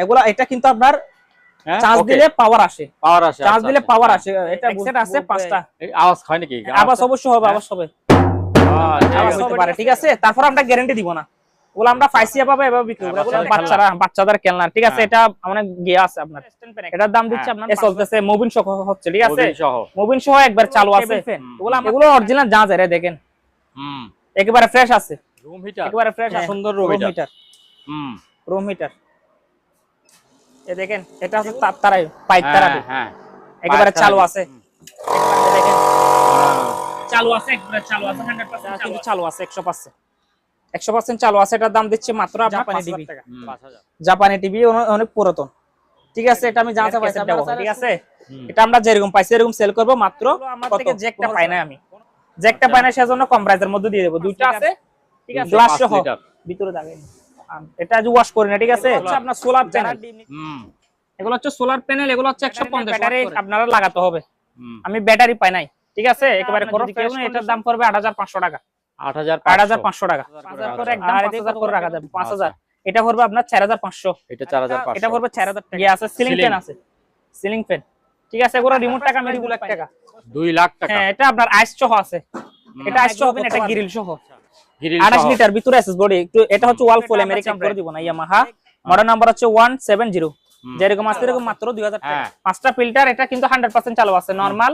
এগুলা এটা কিন্তু আপনার চার্জ দিলে পাওয়ার আসে, চার্জ দিলে পাওয়ার আসে। এটা সেট আছে 5টা। এই আওয়াজ হয় নাকি? আওয়াজ অবশ্যই হবে, আওয়াজ হবে, আওয়াজ হতে পারে, ঠিক আছে। তারপর আমরা গ্যারান্টি দিব না, ওগুলো আমরা ফাইসিয়া পাবে এভাবে বিক্রি করব। এগুলো বাচ্চাদের খেলনা, ঠিক আছে। এটা অনেক গিয়া আছে আপনার, এটার দাম দিচ্ছে আপনার চলতেছে মুভিং সহ হচ্ছে, ঠিক আছে। মুভিং সহ একবার চালু আছে। এগুলো অরিজিনাল যা যায় দেখেন, একেবারে ফ্রেশ আছে। রুম হিটার, একেবারে ফ্রেশ, সুন্দর রুম হিটার। রুম হিটার এই দেখেন, এটা হচ্ছে তারাই পাইপ তারা, একেবারে চালু আছে। একেবারে দেখেন চালু আছে, একেবারে চালু আছে, 100% কিন্তু চালু আছে, 100% চালু আছে। এটার দাম দিচ্ছে মাত্র আপনার 5000 টাকা। জাপানি টিভি, অনেক পুরাতন, ঠিক আছে। এটা আমি জানতে পাইছি, ঠিক আছে। এটা আমরা যেরকম পাইছি এরকম সেল করব মাত্র। আমার থেকে জ্যাকটা পাই না, আমি জ্যাকটা পাই না, সেজন্য কম প্রাইসের মধ্যে দিয়ে দেব। দুইটা আছে, ঠিক আছে, গ্লাস সহ ভিতরে দাগেন। এটা যে ওয়াশ করি না, ঠিক আছে। আপনার সোলার প্যানেল, এগুলো হচ্ছে সোলার প্যানেল, এগুলো হচ্ছে 150 ব্যাটারি আপনারা লাগাতে হবে। আমি ব্যাটারি পাই নাই, ঠিক আছে। একেবারে খরচ কেউ না। এটার দাম পড়বে 8500 টাকা, 8500 টাকা। 5000 করে একদম 5000 করে রাখা যাবে, 5000। এটা পড়বে আপনার 4500, এটা 4500, এটা পড়বে 4000 টাকা। আছে সিলিং ফ্যান আছে, সিলিং ফ্যান, ঠিক আছে। এগুলো রিমোট টাকা মেরি 2 লাখ টাকা, 2 লাখ টাকা। হ্যাঁ, এটা আপনার আইস সহ আছে, এটা আইস সহ হবে না, এটা গ্রিল সহ। 28 লিটার ভিতরে এসএস বডি। একটু এটা হচ্ছে ওয়ালফল আমেরিকান করে দিব না, ইয়ামাহা। মডেল নাম্বার হচ্ছে 170, যেরকম আছে এরকম মাত্র 2000 টাকা। 5টা ফিল্টার, এটা কিন্তু 100% চালু আছে, নরমাল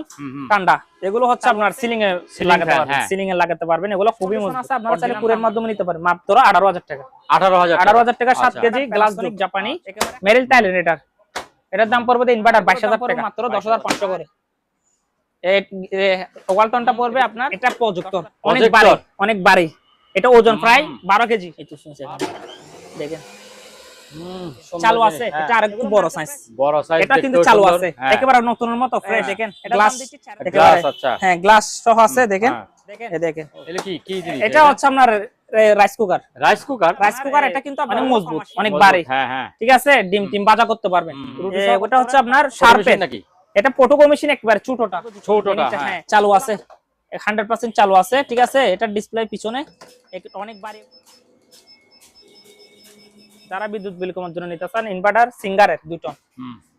ঠান্ডা। এগুলো হচ্ছে আপনার সিলিং এ লাগাতে পারবেন, সিলিং এ লাগাতে পারবেন। এগুলো খুবই মজবুত আছে, আপনারা চাইলে পুরের মাধ্যমে নিতে পারেন। মাত্র 18000 টাকা, 18000 টাকা। 7 কেজি গ্লাস যুগ জাপানি মেরিল টাইলের। এটার দাম পড়বে ইনভার্টার 22000 টাকা, মাত্র 10500 করে। এই ওয়ালটনটা পড়বে আপনার, এটা প্রজেক্টর, অনেক ভারী। এটা ওজন প্রায় 12 কেজি। দেখেন চালু আছে, এটা আরেকটু বড় সাইজ, এটা কিন্তু চালু আছে, একেবারে নতুনের মতো ফ্রেশ। দেখেন গ্লাস, আচ্ছা, হ্যাঁ, গ্লাস সহ আছে। দেখেন, এই দেখেন, এটা কি জিনিস? এটা হচ্ছে আপনার রাইস কুকার। এটা কিন্তু অনেক মজবুত, অনেক ভারী, ঠিক আছে। ডিম টিম ভাজা করতে পারবেন। ওটা হচ্ছে আপনার শার্পেন নাকি? এটা পটোকো মেশিন, একেবারে ছোটটা, হ্যাঁ, চালু আছে, 100% চালু আছে, ঠিক আছে। এটা ডিসপ্লে পিছনে অনেক ভারী। যারা বিদ্যুৎ বিল কমার জন্য নিতে চান, ইনভার্টার সিঙ্গারের 2 টন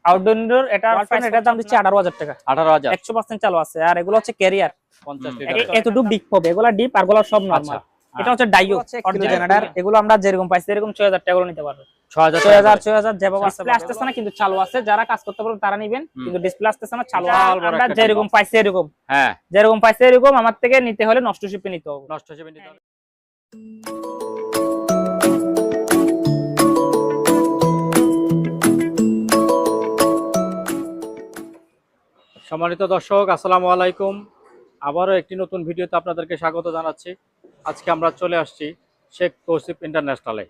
আউটডোর ইনডোর, এটার দাম দিচ্ছে 18000 টাকা, 100% চালু আছে। আর এগুলো হচ্ছে ক্যারিয়ার 50 লিটার, এতটুকু ডিপ হবে, এগুলো ডিপ, আর গুলো সব নরমাল। এটা হচ্ছে ডাইও অরিজিনাল। এগুলো আমরা যেরকম পাইছি এরকম 6000 টাকা করে নিতে পারবে। 6000 যেভাবে আসতেছে না, কিন্তু চালু আছে। যারা কাজ করতে পারবে তারা নেবেন, কিন্তু ডিসপ্লে আসতেছে না, চালু। আমরা যেরকম পাইছি এরকম, যেরকম পাইছি এরকম আমার থেকে নিতে হলে নষ্ট শিপে নিতে হবে, সম্মানিত দর্শক, আসসালামু আলাইকুম। আবারও একটি নতুন ভিডিওতে আপনাদেরকে স্বাগত জানাচ্ছি। আজকে আমরা চলে আসছি শেখ তৌসিফ ইন্টারন্যাশনালে।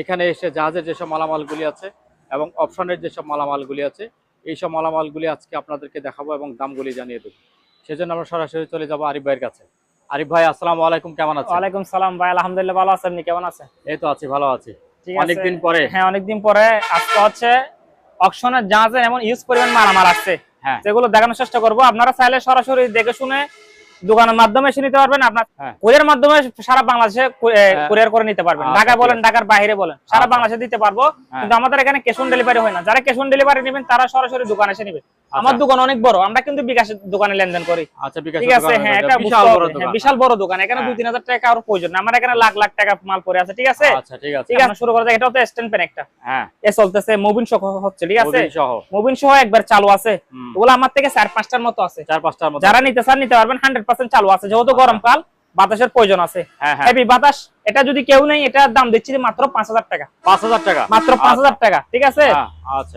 এখানে এসে জাহাজের যেসব মালামালগুলি আছে এবং অপশনের যেসব মালামালগুলি আছে, এই সব মালামালগুলি আজকে আপনাদেরকে দেখাবো এবং দামগুলি জানিয়ে দেবো। সেজন্য আমরা সরাসরি চলে যাবো আরিফ ভাইয়ের কাছে। আরিফ ভাই, আসসালামু আলাইকুম, কেমন আছেন? ওয়ালাইকুম সালাম ভাই, আলহামদুলিল্লাহ ভালো আছি। আপনি কেমন আছেন? এই তো আছি, ভালো আছি। অনেকদিন পরে, হ্যাঁ, অনেকদিন পরে আজকে হচ্ছে অকশনের জাহাজের এমন ইউজ পরিমাণ মালামাল আসছে, সেগুলো দেখানোর চেষ্টা করবো। আপনারা চাইলে সরাসরি দেখে শুনে দোকানের মাধ্যমে এসে নিতে পারবেন। আপনার কুরিয়ার মাধ্যমে সারা বাংলাদেশে কুরিয়ার করে নিতে পারবেন। ঢাকা বলেন, ঢাকার বাইরে বলেন, সারা বাংলাদেশে দিতে পারবো। কিন্তু আমাদের এখানে ক্যাশ অন ডেলিভারি হয় না। যারা ক্যাশ অন ডেলিভারি নেবেন তারা সরাসরি দোকানে এসে নেবেন। আমার দোকান অনেক বড়, আমরা কিন্তু বিকাশ দোকানে লেনদেন করি, ঠিক আছে। হ্যাঁ, এটা বিশাল বড় দোকান। এখানে 2-3000 টাকা আর প্রয়োজন না, আমার এখানে লাখ লাখ টাকা মাল পড়ে আছে, ঠিক আছে। ঠিক আছে, শুরু করা যাক। এটা হচ্ছে স্ট্যান্ড ফ্যান একটা, এ চলতেছে, মুভিং সহ হচ্ছে, ঠিক আছে। মুভিং সহ একবার চালু আছে। ওগুলো আমার থেকে 4-5টার মতো আছে, 4-5টার মতো। যারা নিতে চান নিতে পারবেন, 100% চালু আছে। যেহেতু গরমকাল, বাতাসের প্রয়োজন আছে, হেভি বাতাস। এটা যদি কেউ নেই, এটার দাম দিচ্ছি মাত্র 5000 টাকা, 5000 টাকা, মাত্র 5000 টাকা, ঠিক আছে।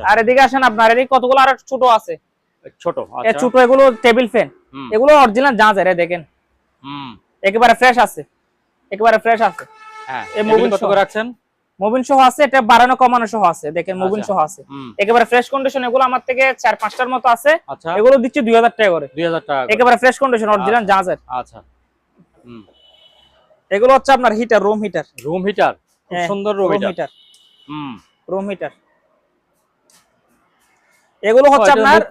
আর এদিকে আসেন, আপনার এদিকে কতগুলো আর ছোট আছে, ছোট, এগুলো টেবিল ফ্যান, এগুলো অরিজিনাল জাহাজের। দেখেন একেবারে ফ্রেশ আছে, একেবারে ফ্রেশ আছে। এই মুভিং কত করে রাখছেন? মুভিং সহ আছে, এটা বাড়ানো কমানো সহ আছে। দেখেন মুভিং সহ আছে, একেবারে ফ্রেশ কন্ডিশন। এগুলো আমার থেকে 4-5টার মতো আছে, এগুলো দিচ্ছি 2000 টাকা করে, 2000 টাকা, একেবারে ফ্রেশ কন্ডিশন, অরিজিনাল জাহাজের। আচ্ছা, এগুলো হচ্ছে আপনার হিটার, রুম হিটার, খুব সুন্দর রুম হিটার, এগুলো হচ্ছে আপনার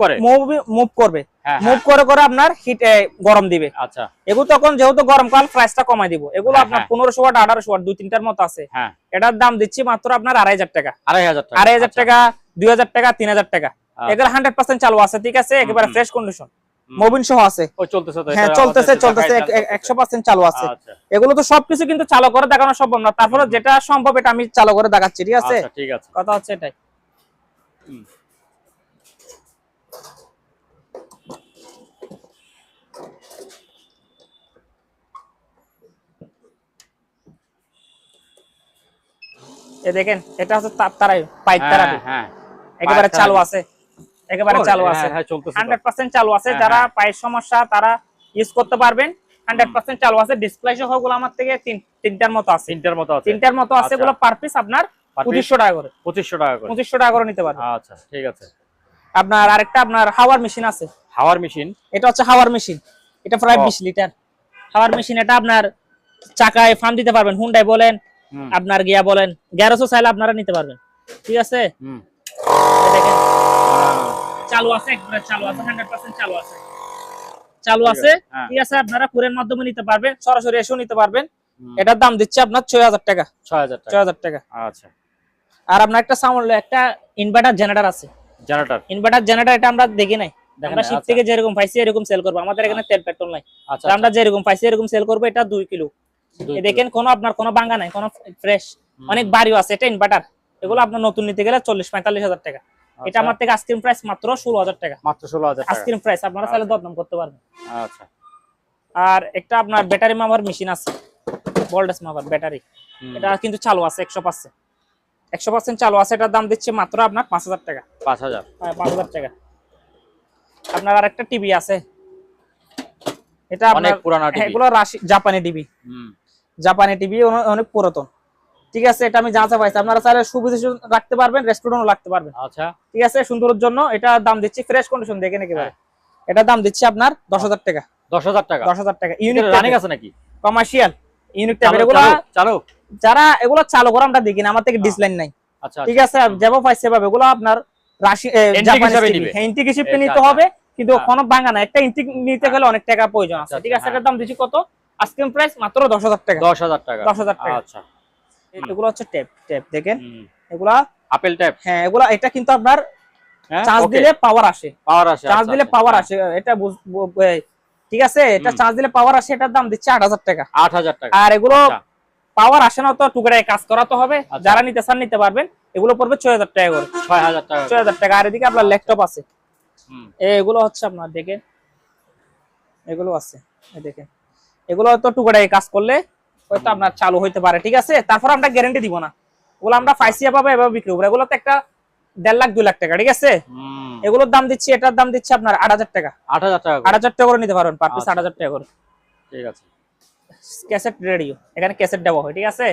মুভ করবে, মুভ করে করে আপনার হিট গরম দিবে। আচ্ছা, এগুলো তখন যেহেতু গরমকাল প্রাইসটা কমাই দিব। এগুলো আপনার 1500 ওয়াট 1800 ওয়াট 2-3টার মতো আছে। এটার দাম দিচ্ছি মাত্র আপনার 2500 টাকা। 2500 টাকা, 2000 টাকা, 3000 টাকা। এগুলো 100% চালু আছে, ঠিক আছে, একেবারে ফ্রেশ কন্ডিশন, মোবিন সহ আছে। হ্যাঁ, চলতেছে 100% চালু আছে। এগুলো তো সবকিছু কিন্তু চালু করে দেখানো সম্ভব না, তারপরে যেটা সম্ভব এটা আমি চালু করে দেখাচ্ছি, ঠিক আছে? ঠিক আছে, কথা হচ্ছে এটাই। এই দেখেন, এটা হচ্ছে তাপ তারাই, পাইপ তারাই, একেবারে চালু আছে, একেবারে চালু আছে, 100% চালু আছে। যারা পায়ের সমস্যা তারা ইউজ করতে পারবেন, 100% চালু আছে। ডিসপ্লে সহ গুলো আমার থেকে তিনটার মতো আছে, তিনটার মতো আছে। এগুলো পার পিস আপনার 2500 টাকা করে, 2500 টাকা করে নিতে পারবেন। আচ্ছা, ঠিক আছে। আপনার আরেকটা আপনার হাওয়ার মেশিন আছে। হাওয়ার মেশিন, এটা হচ্ছে হাওয়ার মেশিন, এটা প্রায় 20 লিটার হাওয়ার মেশিন। এটা আপনার চাকায় ফার্ম দিতে পারবেন, হুন্ডাই বলেন, আপনার গিয়া বলেন, গ্যারেজও চাইলে আপনারা নিতে পারবেন, ঠিক আছে? দেখেন চালু আছে, একবারে চালু আছে, 100% চালু আছে, চালু আছে, ঠিক আছে। আপনারা কুরিয়ার মাধ্যমে নিতে পারবেন, সরাসরি এসেও নিতে পারবেন। এটার দাম দিচ্ছে আপনার 6000 টাকা। 6000 টাকা। আচ্ছা। আর আপনার একটা সাউন্ড, একটা ইনভার্টার জেনারেটর আছে। ইনভার্টার জেনারেটর এটা আমরা দেখি নাই, আমরা শীত থেকে যেরকম পাইছি এরকম সেল করব। আমাদের এখানে তেল পেট্রোল নাই, আমরা যেরকম পাইছি এরকম সেল করব। এটা 2 কিলো। এই দেখেন, কোনো আপনার কোনো ভাঙা নাই, কোনো ফ্রেশ, অনেক বাড়িও আছে। এটা ইনভার্টার, এগুলো আপনার নতুন নিতে গেলে 40-45 হাজার টাকা। এটা আমার থেকে আইসক্রিম প্রাইস মাত্র 16,000 টাকা, মাত্র 16,000 টাকা আইসক্রিম প্রাইস। আপনারা চাইলে দরদাম করতে পারবেন। আচ্ছা। আর একটা আপনার ব্যাটারি মাপার মেশিন আছে, ভোল্টেজ মাপার ব্যাটারি। এটা কিন্তু চালু আছে 100% চালু আছে। এটার দাম দিচ্ছে মাত্র আপনার 5000 টাকা। 5000? হ্যাঁ, 5000 টাকা। আপনার আরেকটা টিভি আছে, এটা অনেক পুরানো টিভি, এগুলো জাপানি টিভি। জাপানি টিভি অনেক পুরাতন, ঠিক আছে। এটা আমি যা পাইছি, আপনারা চাইলে সুবিধা রাখতে পারবেন, রেস্টুরেন্টও রাখতে পারবেন। আচ্ছা, ঠিক আছে। সুন্দরের জন্য এটা দাম দিচ্ছি, ফ্রেশ কন্ডিশন দেখেন একেবারে। এটা দাম দিচ্ছি আপনার 10,000 টাকা। 10,000 টাকা? 10,000 টাকা। ইউনিট রানিং আছে নাকি? কমার্শিয়াল ইউনিট টাইপের এগুলো চালু। যারা এগুলো চালু করে আমরা দেখি না, আমার থেকে ডিসলাইন নাই। আচ্ছা, ঠিক আছে। যেভাবে পাইছে সেভাবে এগুলো আপনার জাপানি টিভি, ইন্টিক হিসেবে নিতে হবে, কিন্তু কোনো ভাঙা না। একটা ইন্টিক নিতে গেলে অনেক টাকা প্রয়োজন আছে, ঠিক আছে। এটার দাম দিচ্ছি কত? আইসক্রিম প্রাইস মাত্র 10,000 টাকা। 10,000 টাকা। 10,000 টাকা। আচ্ছা। এগুলো হচ্ছে ট্যাপ দেখেন, এগুলা আপেল ট্যাপ। হ্যাঁ, এগুলা, এটা কিন্তু আপনার চার্জ দিলে পাওয়ার আসে, চার্জ দিলে পাওয়ার আসে, এটা ঠিক আছে। এটা চার্জ দিলে পাওয়ার আসে। এটার দাম দিচ্ছে 8,000 টাকা। 8,000 টাকা। আর এগুলো পাওয়ার আসে না, তো টুকরায় কাজ করাতে হবে। যারা নিতে চান নিতে পারবেন। এগুলো পড়বে 6,000 টাকা করে। 6,000 টাকা, 6,000 টাকা। আর এদিকে আপনার ল্যাপটপ আছে, এগুলো হচ্ছে আপনার দেখেন, এগুলো আছে, দেখেন, এগুলো তো টুকরায় কাজ করলে হয়তো আপনার চালু হইতে পারে, ঠিক আছে। তারপর আমরা গ্যারান্টি দিব না, ওগুলো আমরা ফাইসিয়া পাবো, এভাবে বিক্রি করবো। এগুলো তো একটা 1.5 লাখ 2 লাখ টাকা, ঠিক আছে। এগুলোর দাম দিচ্ছি, এটার দাম দিচ্ছি আপনার 8,000 টাকা। 8,000 টাকা করে নিতে পারবেন, পার পিস 8,000 টাকা করে, ঠিক আছে। ক্যাসেট রেডিও, এখানে ক্যাসেট দেওয়া হয়, ঠিক আছে।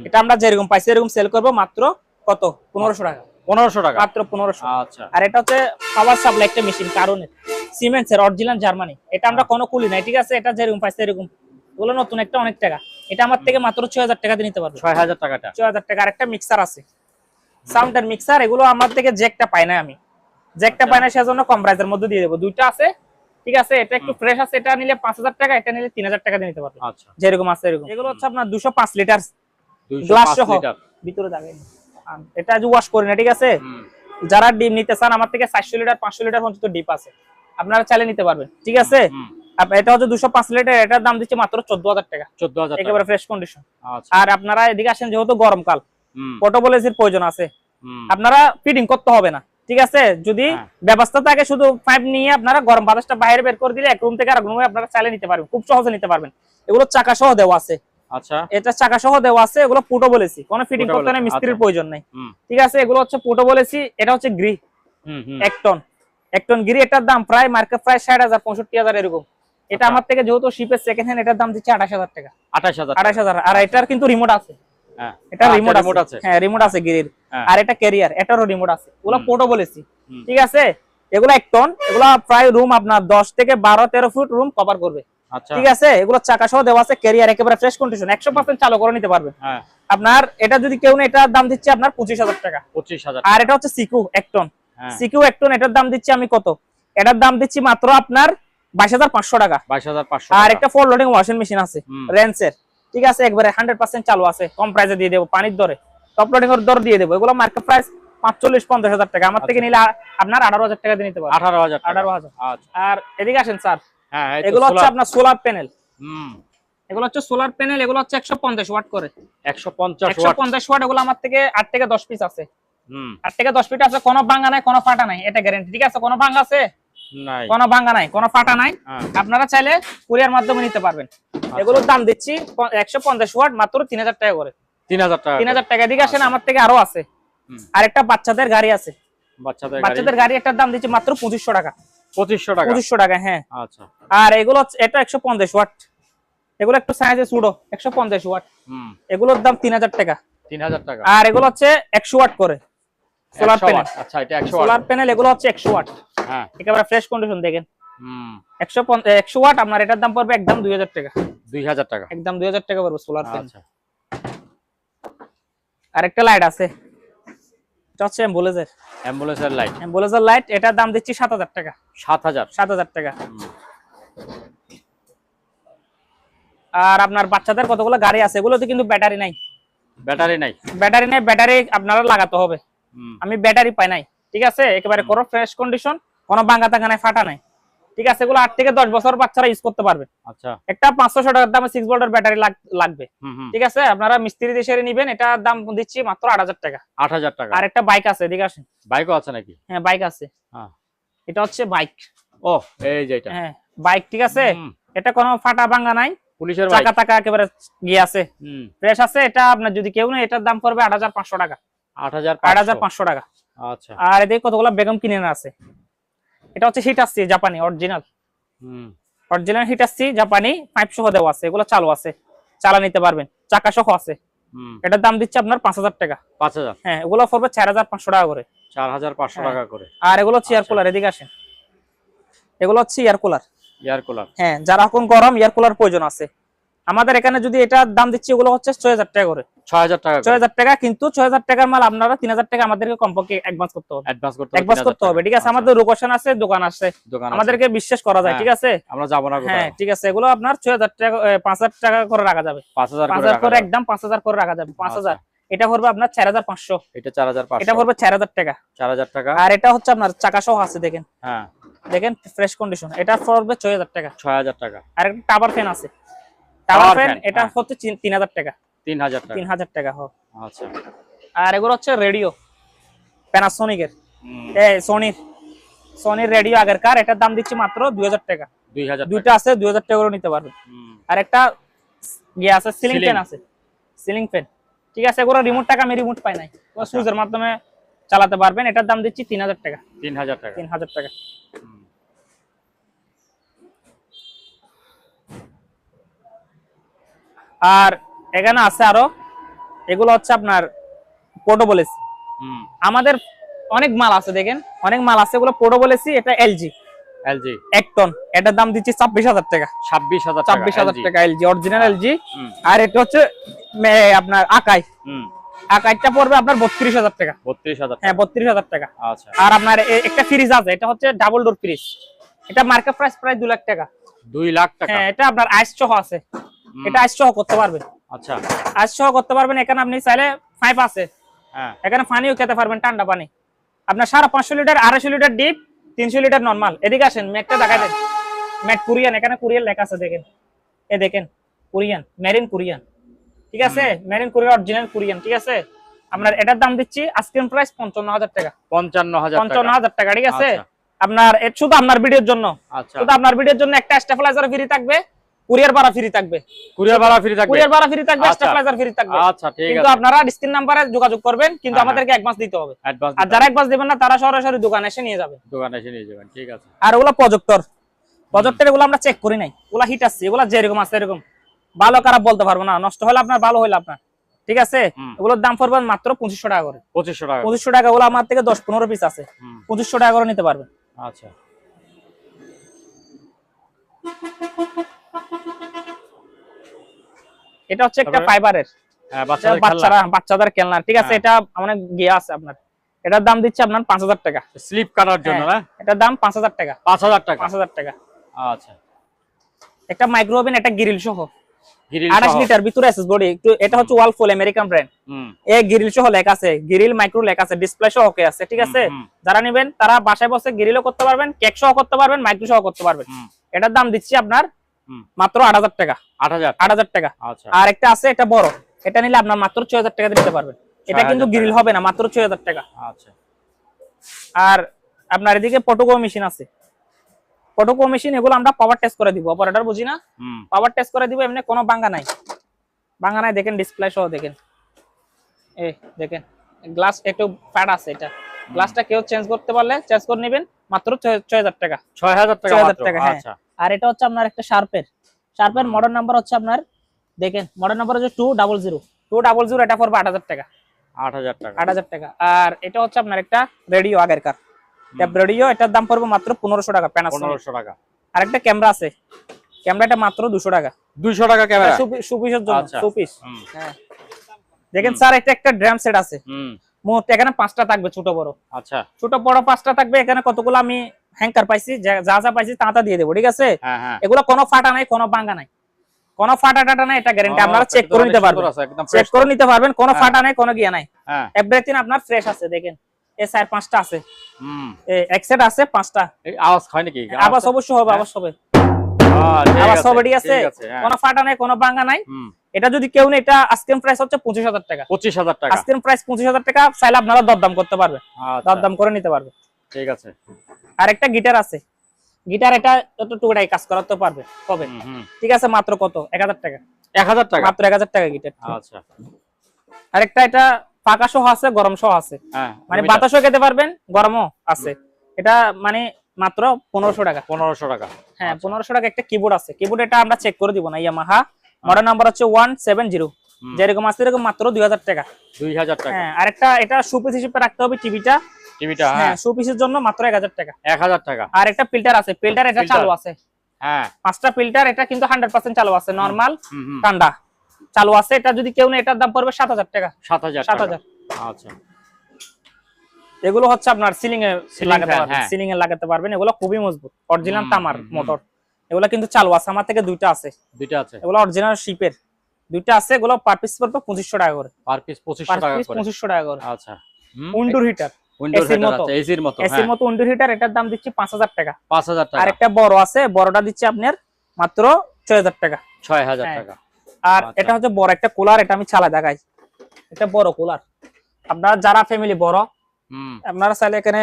এটা আমরা যেরকম পাইছি এরকম সেল করবো মাত্র কত? 1500 টাকা। 1500 টাকা মাত্র, 1500। আচ্ছা। আর এটা হচ্ছে পাওয়ার সাপ্লাই একটা মেশিন, কারণে সিমেন্সের অরিজিনাল জার্মানি। এটা আমরা কোনো কুলি নাই, ঠিক আছে। এটা যেরকম পাইছি এরকম, ওগুলো নতুন, একটা অনেক টাকা। এটা আমার থেকে মাত্র 6,000 টাকা দিয়ে নিতে পারবে। 6,000 টাকাটা, 6,000 টাকা। আর একটা মিক্সার আছে, সাউন্ডের মিক্সার। এগুলো আমার থেকে জ্যাকটা পাই না, আমি জ্যাকটা পাই না, সেজন্য কম প্রাইসের মধ্যে দিয়ে দেবো। দুইটা আছে, ঠিক আছে। এটা একটু ফ্রেশ আছে, এটা নিলে 5,000 টাকা, এটা নিলে 3,000 টাকা দিয়ে নিতে পারবে। আচ্ছা, যেরকম আছে এরকম। এগুলো হচ্ছে আপনার 205 লিটার গ্লাস সহ, ভিতরে যাবে। এটা যে ওয়াশ করি না, ঠিক আছে। যারা ডিপ নিতে চান আমার থেকে 400 লিটার 500 লিটার পর্যন্ত ডিপ আছে, আপনারা চাইলে নিতে পারবেন, ঠিক আছে। এটা হচ্ছে 205 লিটার, এটার দাম দিচ্ছে মাত্র 14,000 টাকা। 14,000 একেবারে ফ্রেশ কন্ডিশন। আর আপনারা এদিকে আসেন, যেহেতু গরমকাল, পোর্টেবলের প্রয়োজন আছে, আপনারা ফিটিং করতে হবে না, ঠিক আছে। যদি ব্যবস্থা থাকে, শুধু পাইপ নিয়ে আপনারা গরম বাতাসটা বাইরে বের করে দিলে এক রুম থেকে আরেক রুমে আপনারা চাইলে নিতে পারবেন, খুব সহজে নিতে পারবেন। এগুলো চাকা সহ দেওয়া আছে। আচ্ছা, এটা চাকা সহ দেওয়া আছে। এগুলো পুটো বলেছি, কোনো ফিটিং করতে না, মিস্ত্রির প্রয়োজন নাই, ঠিক আছে। এগুলো হচ্ছে পুটো বলেছি। এটা হচ্ছে গ্রি, 1 টন, 1 টন গ্রি। এটার দাম প্রায় মার্কেট প্রায় 60,000 65,000 এরকম। এটা আমার থেকে যেহেতু শিপের সেকেন্ড হ্যান্ড, এটার দাম দিচ্ছে 28,000 টাকা। 28,000। আর এটার কিন্তু রিমোট আছে, এটা রিমোট আছে। হ্যাঁ, রিমোট আছে গিরির। আর এটা ক্যারিয়ার, এটারও রিমোট আছে। ওগুলো পোর্টো বলেছি, ঠিক আছে। এগুলো 1 টন। এগুলো প্রায় রুম আপনার 10 থেকে 12-13 ফুট রুম কভার করবে, ঠিক আছে। এগুলো চাকা সহ দেওয়া আছে, ক্যারিয়ার একেবারে ফ্রেশ কন্ডিশন, 100% চালু করে নিতে পারবেন। আপনার এটা যদি কেউ নেই, এটার দাম দিচ্ছে আপনার 25,000 টাকা। 25,000। আর এটা হচ্ছে সিকিউ 1 টন, সিকিউ 1 টন, এটার দাম দিচ্ছি আমি কত? এটার দাম দিচ্ছি মাত্র আপনার 22,500 টাকা। 22,500 আর টাকা। একটা ফোর লোডিং ওয়াশিং মেশিন আছে রেন্সের, ঠিক আছে, একবারে 100% চালু আছে, কম প্রাইসে দিয়ে দেবো, পানির দরে টপ লোডিং এর দর দিয়ে দেবো। এগুলো মার্কেট প্রাইস 45-50,000 টাকা, আমার থেকে নিলে আপনার 18,000 টাকা দিয়ে নিতে পারবেন। 18,000 টাকা। 18,000। আচ্ছা। আর এদিকে আসেন স্যার, হ্যাঁ এগুলো হচ্ছে আপনার সোলার প্যানেল। হুম। এগুলো হচ্ছে সোলার প্যানেল, এগুলো হচ্ছে 150 ওয়াট করে। 150 ওয়াট। 150 ওয়াট, এগুলো আমার থেকে 8 থেকে 10 পিস আছে। 8 থেকে 10 পিস আছে, কোনো ভাঙা নাই, কোনো ফাটা নাই, এটা গ্যারান্টি। ঠিক আছে, কোনো ভাঙা আছে নাই, কোনো ভাঙা নাই, কোনো ফাটা নাই। আপনারা চাইলে কুরিয়ার মাধ্যমে নিতে পারবেন। এগুলোর দাম দিচ্ছি 150 ওয়াট মাত্র 3,000 টাকা করে। 3,000 টাকা। 3,000 টাকা। এদিকে আসেন, আমার থেকে আরো আছে। আর একটা বাচ্চাদের গাড়ি আছে, বাচ্চাদের গাড়ি, একটার দাম দিচ্ছি মাত্র 2500 টাকা। 2500 টাকা। 2500 টাকা, হ্যাঁ। আচ্ছা। আর এগুলো এটা 150 ওয়াট, এগুলো একটু সাইজে ছোট, 150 ওয়াট। এগুলোর দাম 3,000 টাকা। 3,000 টাকা। আর এগুলো হচ্ছে 100 ওয়াট করে সোলার প্যানেল। আচ্ছা, এটা 100 ওয়াট সোলার প্যানেল, এগুলো হচ্ছে 100 ওয়াট। হ্যাঁ, একেবারে ফ্রেশ কন্ডিশন দেখেন। 100 ওয়াট, আপনার এটার দাম পড়বে একদম 2,000 টাকা। 2,000 টাকা, একদম 2,000 টাকা পড়বে সোলার প্যানেল। আচ্ছা। আর একটা লাইট আছে, এটা হচ্ছে অ্যাম্বুলেন্সের লাইট। অ্যাম্বুলেন্সের লাইট, এটার দাম দিচ্ছি 7,000 টাকা। 7,000 টাকা। আর আপনার বাচ্চাদের কতগুলো গাড়ি আছে, এগুলোতে কিন্তু ব্যাটারি নাই। ব্যাটারি আপনারা লাগাতে হবে। আমি ব্যাটারি পাই নাই, ঠিক আছে, একেবারে করো ফ্রেশ কন্ডিশন, কোনো ভাঙা টাঙা নাই, ফাটা নাই, ঠিক আছে। এগুলো 8 থেকে 10 বছর বাচ্চারা ইউজ করতে পারবে। আচ্ছা। একটা 500 টাকার দামে 6 ভোল্টের ব্যাটারি লাগবে, ঠিক আছে। আপনারা মিস্ত্রি দিয়ে সেরে নিবেন, এটা দাম দিচ্ছি মাত্র 8,000 টাকা। 8,000 টাকা। আর একটা বাইক আছে, এদিকে আসেন। বাইকও আছে নাকি? হ্যাঁ, বাইক আছে। এটা হচ্ছে বাইক। ও, এই যে এটা। হ্যাঁ, বাইক, ঠিক আছে। এটা কোনো ফাটা ভাঙা নাই, পুলিশের বাইক, চাকা টাকা একেবারে গিয়ে আছে, ফ্রেশ আছে। এটা আপনার যদি কেউ নেই, এটার দাম পড়বে 8,500 টাকা। 8,500 টাকা। আচ্ছা। আর এদিকে কতগুলো বেগম কিনে আছে। এটা হচ্ছে হিটাচি জাপানি অরিজিনাল হিটাচি জাপানি, পাইপ সহ দেওয়া আছে, এগুলো চালু আছে, চালা নিতে পারবেন, চাকা সহ আছে। এটার দাম দিচ্ছে আপনার 5,000 টাকা। 5,000। হ্যাঁ, এগুলো পড়বে 4,500 টাকা করে। 4,500 টাকা করে। আর এগুলো হচ্ছে এয়ার কুলার, এদিকে আসেন। এগুলো হচ্ছে এয়ার কুলার। হ্যাঁ, যারা এখন গরম এয়ার কুলার প্রয়োজন আছে, আমাদের এখানে যদি এটার দাম দিচ্ছি, এগুলো হচ্ছে 6,000 টাকা করে। 6,000 টাকা। কিন্তু 6,000 টাকার মাল আপনারা 3,000 টাকা আমাদেরকে কমপক্ষে অ্যাডভান্স করতে হবে। ঠিক আছে, আমাদের লোকেশন আছে, দোকান আছে, আমাদেরকে বিশ্বাস করা যায়, ঠিক আছে। আমরা যাব না। হ্যাঁ, ঠিক আছে। এগুলো আপনার 6,000 টাকা, 5,000 টাকা করে রাখা যাবে। 5,000 করে, একদম 5,000 করে রাখা যাবে। 5,000। এটা পড়বে আপনার 4,500। এটা 4,500। এটা পড়বে 4,000 টাকা। 4,000 টাকা। আর এটা হচ্ছে আপনার চাকা সহ আছে, দেখেন। হ্যাঁ, দেখেন ফ্রেশ কন্ডিশন, এটা পড়বে 6,000 টাকা। 6,000 টাকা। আর একটা টাওয়ার ফ্যান আছে, টাওয়ার ফ্যান, এটা হচ্ছে 3,000 টাকা। 3,000 টাকা। আচ্ছা। আর এগুলো হচ্ছে রেডিও, প্যানাসোনিকের, সোনির রেডিও আগেরকার, এটার দাম দিচ্ছি মাত্র 2,000 টাকা। 2,000। দুইটা আছে, 2,000 টাকা করে নিতে পারবেন। আর একটা ইয়ে আছে, সিলিং ফ্যান আছে, সিলিং ফ্যান, ঠিক আছে। এগুলো রিমোট টাকা, আমি রিমোট পাই নাই, সুইচের মাধ্যমে চালাতে পারবেন। এটার দাম দিচ্ছি 3,000 টাকা। 3,000 টাকা। আর এখানে আছে আরো, এগুলো হচ্ছে আপনার পোর্টেবল এসি। আমাদের অনেক মাল আছে, দেখেন অনেক মাল আছে, এগুলো পোর্টেবল এসি। এটা এলজি 1 টন, এটার দাম দিচ্ছি 26,000 টাকা। 26,000 টাকা এলজি, অরিজিনাল এলজি। আর এটা হচ্ছে আপনার আকাইটা পড়বে আপনার 32,000 টাকা। 32,000। হ্যাঁ, 32,000 টাকা। আচ্ছা। আর আপনার একটা ফ্রিজ আছে, এটা হচ্ছে ডাবল ডোর ফ্রিজ, এটা মার্কেট প্রাইস প্রায় 2 লাখ টাকা। 2 লাখ টাকা। হ্যাঁ, এটা আপনার আইস সহ আছে, এটা আইস সহ করতে পারবেন। আচ্ছা, আইস সহ করতে পারবেন। এখানে আপনি চাইলে পাইপ আছে, হ্যাঁ, এখানে পানিও খেতে পারবেন, ঠান্ডা পানি। আপনার 550 litre, 250 litre deep, 300 litre normal. এদিকে আসেন, ম্যাটটা দেখাই দেন। ম্যাট কোরিয়ান, এখানে কোরিয়ান লেখা আছে, দেখেন, দেখেন কোরিয়ান, মেরিন কোরিয়ান, ঠিক আছে। মেরিন কোরিয়ান, অরিজিনাল কোরিয়ান, ঠিক আছে। আপনার এটার দাম দিচ্ছি আজকের প্রাইস 55,000 টাকা। 55,000 টাকা, ঠিক আছে। আপনার শুধু আপনার ভিডিওর জন্য, শুধু আপনার ভিডিওর জন্য একটা স্টেবিলাইজার ফ্রি থাকবে, কুরিয়ার ভাড়া ফ্রি থাকবে, স্টেবিলাইজার ফ্রি থাকবে। আচ্ছা, ঠিক আছে। কিন্তু আপনারা স্ক্রিন নাম্বারে যোগাযোগ করবেন, কিন্তু আমাদেরকে অ্যাডভান্স দিতে হবে। আর যারা অ্যাডভান্স দিবেন না, তারা সরাসরি দোকানে এসে নিয়ে যাবে। ঠিক আছে। আর ওগুলা প্রজেক্টর এগুলো আমরা চেক করি নাই, ওগুলা হিট আসছে, এগুলা যেরকম আছে এরকম, ভালো খারাপ বলতে পারবো না, নষ্ট হলে আপনার, ভালো হলে আপনার, ঠিক আছে। এগুলোর দাম পড়বে মাত্র 2,500 টাকা করে। 2,500 টাকা। ওগুলো আমার থেকে 10-15 পিস আছে, 2,500 টাকা করে নিতে পারবেন। আচ্ছা। এটা হচ্ছে একটা ফাইবারের, বাচ্চাদের খেলনা, ঠিক আছে। এটা অনেক গিয়ে আছে আপনার, এটার দাম দিচ্ছি আপনার 5000 টাকা। স্লিপ কাটার জন্য না? এটার দাম 5000 টাকা। 5000 টাকা। 5000 টাকা। আচ্ছা। একটা মাইক্রো ওভেন, একটা গ্রিল সহ, গ্রিল 28 লিটার ভিতরে এসএস বডি। একটু এটা হচ্ছে ওয়ালফুল আমেরিকান ব্র্যান্ড। এই গ্রিল সহ লেখা আছে, গ্রিল মাইক্রো লেখা আছে, ডিসপ্লে সহ ওকে আছে, ঠিক আছে? যারা নেবেন তারা বাসায় বসে গ্রিলও করতে পারবেন, কেক সহ করতে পারবেন, মাইক্রো সহ করতে পারবেন। এটার দাম দিচ্ছি আপনার মাত্র 8000 টাকা। 8000 টাকা। আচ্ছা। আর একটা আছে, এটা বড়, এটা নিলে আপনার মাত্র 6000 টাকা দিতে পারবেন। এটা কিন্তু গ্রিল হবে না, মাত্র 6000 টাকা। আচ্ছা। আর আপনার এদিকে পটোকো মেশিন আছে। পটোকো মেশিন এগুলো আমরা পাওয়ার টেস্ট করে দিব, অপারেটর বুঝি না, পাওয়ার টেস্ট করে দিব। এমনি কোনো ভাঙা নাই, ভাঙা নাই। দেখেন ডিসপ্লে সহ দেখেন, এই দেখেন গ্লাস একটু ফাট আছে। এটা গ্লাসটা কেউ চেঞ্জ করতে পারলে চেঞ্জ করে নেবেন, মাত্র 6000 টাকা। 6000 টাকা। 6000 টাকা, হ্যাঁ। আচ্ছা। আর এটা হচ্ছে আপনার একটা শার্পের মডেল নাম্বার হচ্ছে আপনার, দেখেন মডেল নাম্বার হচ্ছে 200। এটা পড়বে 8000 টাকা। 8000 টাকা। 8000 টাকা। আর এটা হচ্ছে আপনার একটা রেডিও, আগেরকার ট্যাব রেডিও। এটার দাম পড়বে মাত্র 1500 টাকা। প্যানাসোনিক 1500 টাকা। আর একটা ক্যামেরা আছে, ক্যামেরাটা মাত্র 200 টাকা। 200 টাকা ক্যামেরা, সুপিসের জন্য। আচ্ছা। সুপিস, হ্যাঁ। দেখেন স্যার, এটা একটা ড্রাম সেট আছে। মোট এখানে 5টা থাকবে, ছোট বড়। আচ্ছা। ছোট বড় 5টা থাকবে। এখানে কতগুলো আমি হ্যাঙ্কার পাইছি, যা যা পাইছি তা দিয়ে দেবো, ঠিক আছে? এগুলো কোনো ফাটা নাই, কোনো ভাঙা নাই, কোনো ফাটা টাটা নাই, এটা গ্যারান্টি। আপনারা চেক করে নিতে পারবেন, চেক করে নিতে পারবেন। কোনো ফাটা নাই, কোনো গিয়া নাই, এভরিথিং আপনার ফ্রেশ আছে। দেখেন এই 4-5টা আছে, এক্সেট আছে 5টা। আওয়াজ হয় নাকি? আওয়াজ অবশ্যই হবে, আওয়াজ হবে, আওয়াজ সবই আছে। কোনো ফাটা নাই, কোনো ভাঙা নাই। এটা যদি কেউ নেই, এটা আজকের প্রাইস হচ্ছে 25000 টাকা। 25000 টাকা আজকের প্রাইস 25000 টাকা। চাইলে আপনারা দরদাম করতে পারবেন, দরদাম করে নিতে পারবেন, ঠিক আছে। আর একটা গিটার আছে, গিটার এটা যত টুকরাই কাজ করাতে পারবে, কবে, ঠিক আছে? মাত্র কত? 1000 টাকা। 1000 টাকা, মাত্র 1000 টাকা গিটার। আচ্ছা। আর একটা এটা পাকা সহ আছে, গরম সহ আছে, মানে বাতাসও খেতে পারবেন, গরমও আছে। এটা মানে মাত্র 1500 টাকা। 1500 টাকা, হ্যাঁ। 1500 টাকা। একটা কিবোর্ড আছে, কিবোর্ড এটা আমরা চেক করে দিব না, ইয়ামাহা মডেল নাম্বার হচ্ছে 170, যেরকম আছে এরকম, মাত্র 2000 টাকা। 2000 টাকা। হ্যাঁ। আর একটা এটা সুপিস হিসেবে রাখতে হবে, টিভিটা, হ্যাঁ, সুপিসের জন্য মাত্র 1000 টাকা। 1000 টাকা। আর একটা ফিল্টার আছে, ফিল্টার এটা চালু আছে, হ্যাঁ, 5টা ফিল্টার। এটা কিন্তু 100% চালু আছে, নরমাল ঠান্ডা চালু আছে। এটা যদি কেউ নেই, এটার দাম পড়বে 7000 টাকা। 7000। আচ্ছা। এগুলো হচ্ছে আপনার সিলিং এ লাগাতে পারবেন, সিলিং এ লাগাতে পারবেন। এগুলো খুবই মজবুত, অরিজিনাল তামার মোটর। এগুলো কিন্তু চালু আছে, আমার থেকে 2টা আছে। এগুলো অরিজিনাল শিপের 2টা আছে। এগুলো পার পিস পড়বে 2500 টাকা করে। পার পিস 2500 টাকা করে। 2500 টাকা করে। আচ্ছা। উইন্ডোর হিটার, এসির মতো, এসির মতো উইন্ডোর হিটার। এটার দাম দিচ্ছি 5000 টাকা। 5000 টাকা। আর একটা বড় আছে, বড়টা দিচ্ছি আপনার মাত্র 6000 টাকা। 6000 টাকা। আর এটা হচ্ছে বড় একটা কুলার, এটা আমি চালা দেখাই। এটা বড় কুলার, আপনারা যারা ফ্যামিলি বড়, আপনারা চাইলে এখানে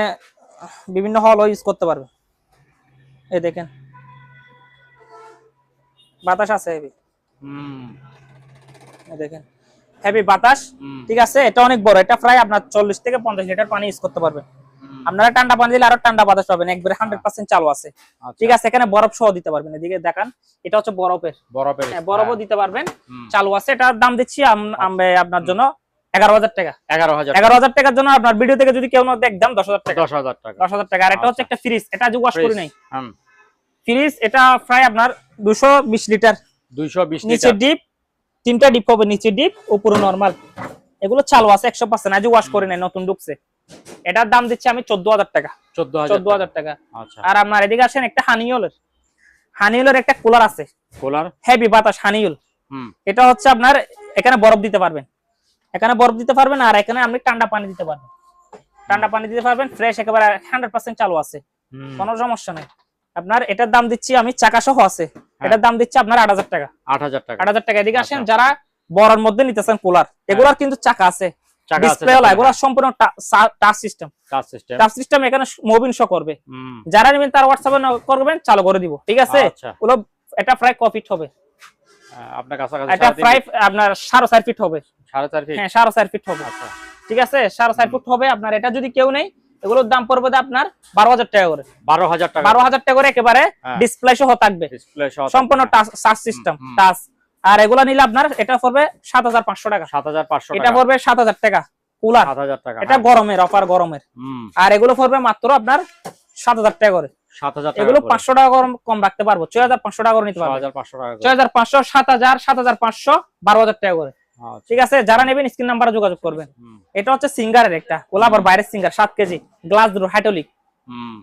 বিভিন্ন হল ইউজ করতে পারবেন। এই দেখেন বাতাস আছে হেভি, এই দেখেন হেভি বাতাস, ঠিক আছে? এটা অনেক বড়, এটা প্রায় আপনার 40 থেকে 50 লিটার পানি ইউজ করতে পারবেন। আপনারা ঠান্ডা পানি দিলে আরো ঠান্ডা বাতাস পাবেন, একবারে 100% চালু আছে, ঠিক আছে? এখানে বরফ সহ দিতে পারবেন। এদিকে দেখান, এটা হচ্ছে বরফের, বরফও দিতে পারবেন, চালু আছে। এটার দাম দিচ্ছি আপনার জন্য 11000 টাকা। 11000 টাকার জন্য আপনার ভিডিও থেকে যদি কেউ না দেখদাম 10000 টাকা। 10000 টাকা। আর এটা হচ্ছে একটা ফ্রিজ, এটা যে ওয়াশ করি নাই ফ্রিজ, এটা প্রায় আপনার 220 লিটার। 220 নিচে ডিপ, 3টা ডিপ হবে, নিচে ডিপ, উপরে নরমাল। এগুলো চালু আছে 100%, আজ ওয়াশ করি নাই, নতুন ঢুকছে। এটার দাম দিচ্ছি আমি 14000 টাকা। 14000 টাকা। আচ্ছা। আর আপনার এদিকে আসেন, একটা হানিউলের একটা কুলার আছে, কুলার হেভি বাতাস হানিউল। এটা হচ্ছে আপনার এখানে বরফ দিতে পারবেন, এখানে বরফ দিতে পারবেন, আর এখানে আপনি ঠান্ডা পানি দিতে পারবেন, ঠান্ডা পানি দিতে পারবেন। ফ্রেশ একেবারে 100% চালু আছে, কোনো সমস্যা নেই। আপনার এটার দাম দিচ্ছি আমি, চাকা সহ আছে, এটার দাম দিচ্ছি আপনার 8000 টাকা। 8000 টাকা। এদিকে আসেন, যারা বড়র মধ্যে নিতেছেন কুলার, এগুলার কিন্তু চাকা আছে, ডিসপ্লে ওলা, এগুলা সম্পূর্ণ টাচ সিস্টেম। এখানে মুভিং শো করবে। যারা নেবেন তার হোয়াটসঅ্যাপে করবেন, চালু করে দিব, ঠিক আছে? ওগুলো এটা প্রায় কপিট হবে, আপনার কাছাকাছি এটা প্রায় আপনার 4.5 ফিট হবে। 4.5 ফিট? হ্যাঁ, 4.5 ফিট হবে। আচ্ছা, ঠিক আছে, 4.5 ফিট হবে। আপনার এটা যদি কেউ নেই, এগুলোর দাম পড়বে আপনার 12000 টাকা করে। 12000 টাকা করে, একেবারে ডিসপ্লে সহ থাকবে, সম্পূর্ণ টাচ সিস্টেম, টাচ। আর এগুলা নিলে আপনার এটা পড়বে 7500 টাকা। 7500 টাকা। এটা পড়বে 7000 টাকা কুলার। 7000 টাকা। এটা গরমের অফার, গরমের। আর এগুলো পড়বে মাত্র আপনার 7000 টাকা করে। 7000 টাকা। এগুলো 500 টাকা কম রাখতে পারবো, 6500 টাকা করে নিতে পারবো। 6500 টাকা। 6500, 7000, 7500, 12000 টাকা করে। আচ্ছা। ঠিক আছে, যারা নেবেন স্ক্রিন নাম্বারে যোগাযোগ করবেন। হুম। এটা হচ্ছে সিঙ্গারের একটা গোলাপ আর বাইরের Singer 7 KG glass door hydraulic hmm.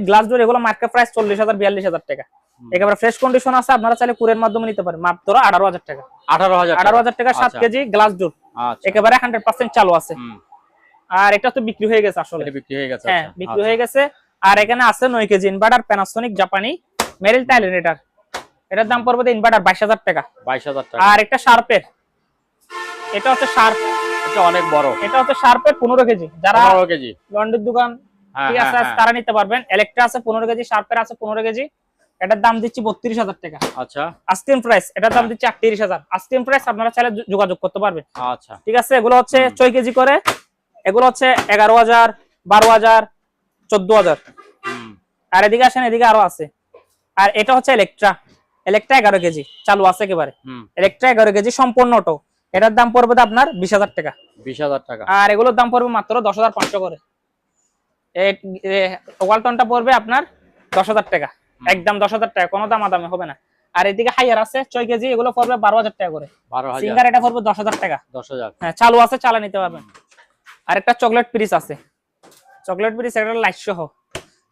Glass door, এগুলো মার্কেট প্রাইস 40,000 42,000 টাকা। একেবারে ফ্রেশ কন্ডিশন আছে, আপনারা চাইলে কুরিয়ার মাধ্যমে নিতে পারেন মাত্র 18,000 টাকা। 18,000 টাকা 7 আচ্ছা। কেজি গ্লাস ডোর, আচ্ছা। একেবারে 100% চালু আছে। হুম। আর এটা তো বিক্রি হয়ে গেছে আসলে, এটা বিক্রি হয়ে গেছে। হ্যাঁ আচ্ছা। বিক্রি হয়ে গেছে। আর এখানে আছে 9 কেজি ইনভার্টার প্যানাসোনিক জাপানি মেরিল টাইলেনেটার, এটার দাম পড়বে ইনভার্টার 22,000 টাকা। 22,000 টাকা। আর একটা শার্পের, এটা হচ্ছে শার্প, এটা অনেক বড়। এটা হচ্ছে শার্পের 15 কেজি, যারা 15 কেজি লন্ড্রির দোকান হ্যাঁ, ঠিক আছে হ্যাঁ, হ্যাঁ। তারা নিতে পারবেন। ইলেকট্রা আছে 15 কেজি, শার্পের আছে 15 কেজি, এটার দাম দিচ্ছি 32,000 টাকা। আচ্ছা। আস্কিং প্রাইস এটার দাম দিচ্ছি 38,000। আস্কিং প্রাইস আপনারা চাইলে যোগাযোগ করতে পারবেন। আচ্ছা। ঠিক আছে, এগুলো হচ্ছে 6 কেজি করে, এগুলো হচ্ছে 11,000 12,000 14,000। হুম। আর এদিকে আসেন, এদিকে আরো আছে। আর এটা হচ্ছে ইলেকট্রা 11 কেজি চালু আছে একেবারে, হুম। ইলেকট্রা 11 কেজি সম্পূর্ণ অটো, এটার দাম পড়বে আপনার 20,000 টাকা। 20,000 টাকা। আর এগুলোর দাম পড়বে মাত্র 10,500 করে। ওয়ালটনটা পড়বে আপনার 10,000 টাকা, একদম 10,000 টাকা, কোনো দামাদামি হবে না। আর এদিকে হাইয়ার আছে 6 কেজি, এগুলো পড়বে 12,000 টাকা করে। 12,000। সিঙ্গার এটা পড়বে 10,000 টাকা। 10,000। হ্যাঁ চালু আছে, চালা নিতে পারবেন। আর একটা চকলেট পিরিস আছে, চকলেট পিরিস এটা লাইট সহ,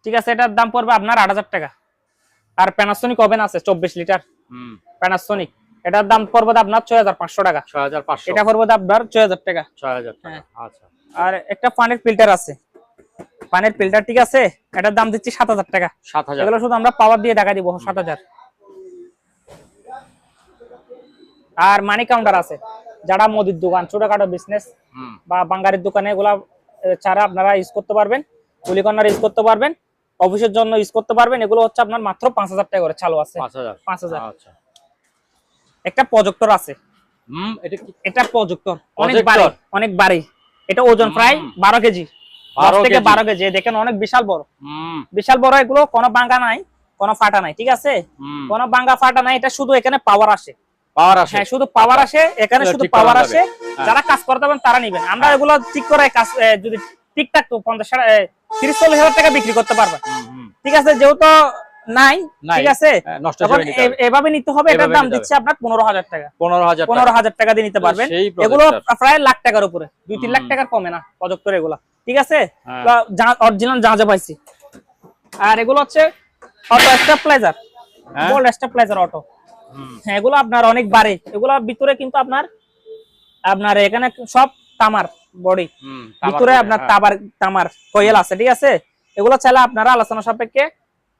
ঠিক আছে, এটার দাম পড়বে আপনার 8,000 টাকা। আর প্যানাসোনিক ওভেন আছে 24 লিটার হুম। প্যানাসোনিক, এটার দাম পড়বে আপনার 6,500 টাকা। 6,500। এটা পড়বে আপনার 6,000 টাকা। 6,000 টাকা। হ্যাঁ। আচ্ছা। আর একটা পানির ফিল্টার আছে, পানির ফিল্টার ঠিক আছে, এটার দাম দিচ্ছি 7,000 টাকা। 7,000। এগুলো শুধু আমরা পাওয়ার দিয়ে টাকা দিব 7,000। আর মানি কাউন্টার আছে, যারা মুদির দোকান ছোটখাটো বিজনেস হুম। বা বাঙ্গারির দোকানে এগুলা ছাড়া আপনারা ইউজ করতে পারবেন, কুলি কর্নার ইউজ করতে পারবেন, অফিসের জন্য ইউজ করতে পারবেন। এগুলো হচ্ছে আপনার মাত্র 5,000 টাকা করে চালু আছে। 5,000। 5,000। আচ্ছা। একটা প্রজেক্টর আছে, হুম। এটা কি? এটা প্রজেক্টর অনেক Projector? ভারী, অনেক ভারী। এটা ওজন প্রায় 12 কেজি, 10 থেকে 12 কেজি। দেখেন অনেক বিশাল বড়, হুম। বিশাল বড়। এগুলো কোনো ভাঙা নাই, কোনো ফাটা নাই, ঠিক আছে, হুম। কোনো ভাঙা ফাটা নাই। এটা শুধু এখানে পাওয়ার আসে, পাওয়ার আসে। হ্যাঁ শুধু পাওয়ার আসে, এখানে এটা শুধু ঠিক করা পাওয়ার যাবে। আসে। হ্যাঁ। যারা কাজ করতে পারেন তারা নিবেন। আমরা এগুলো ঠিক করে কাজ যদি ঠিক থাকতো 30-40 হাজার টাকা বিক্রি করতে পারবেন। হুম, হুম। ঠিক আছে, যেহেতু নাই, নাই, ঠিক আছে, নষ্ট তখন করে নিতে হবে। এভাবে নিতে হবে। এটার এভাবে দাম নিতে দিচ্ছে আপনার 15,000 টাকা। 15,000 টাকা। 15,000 টাকা দিয়ে নিতে পারবেন। সেই এগুলো projector। প্রায় লাখ টাকার উপরে, 2-3 লাখ হুম। টাকার কমে না প্রজেক্টর এগুলা, ঠিক আছে। হ্যাঁ। অরিজিনাল যা পাইছি। আর এগুলো হচ্ছে অটো স্টেবিলাইজার, হ্যাঁ। Gold stabiliser auto. হুম। হ্যাঁ এগুলো আপনার অনেক বাড়ে, এগুলোর ভিতরে কিন্তু আপনার এখানে সব তামার বডি, হুম। ভিতরে তামার আপনার হ্যাঁ। তামার কয়েল আছে, ঠিক আছে। এগুলো চাইলে আপনারা আলোচনা সাপেক্ষে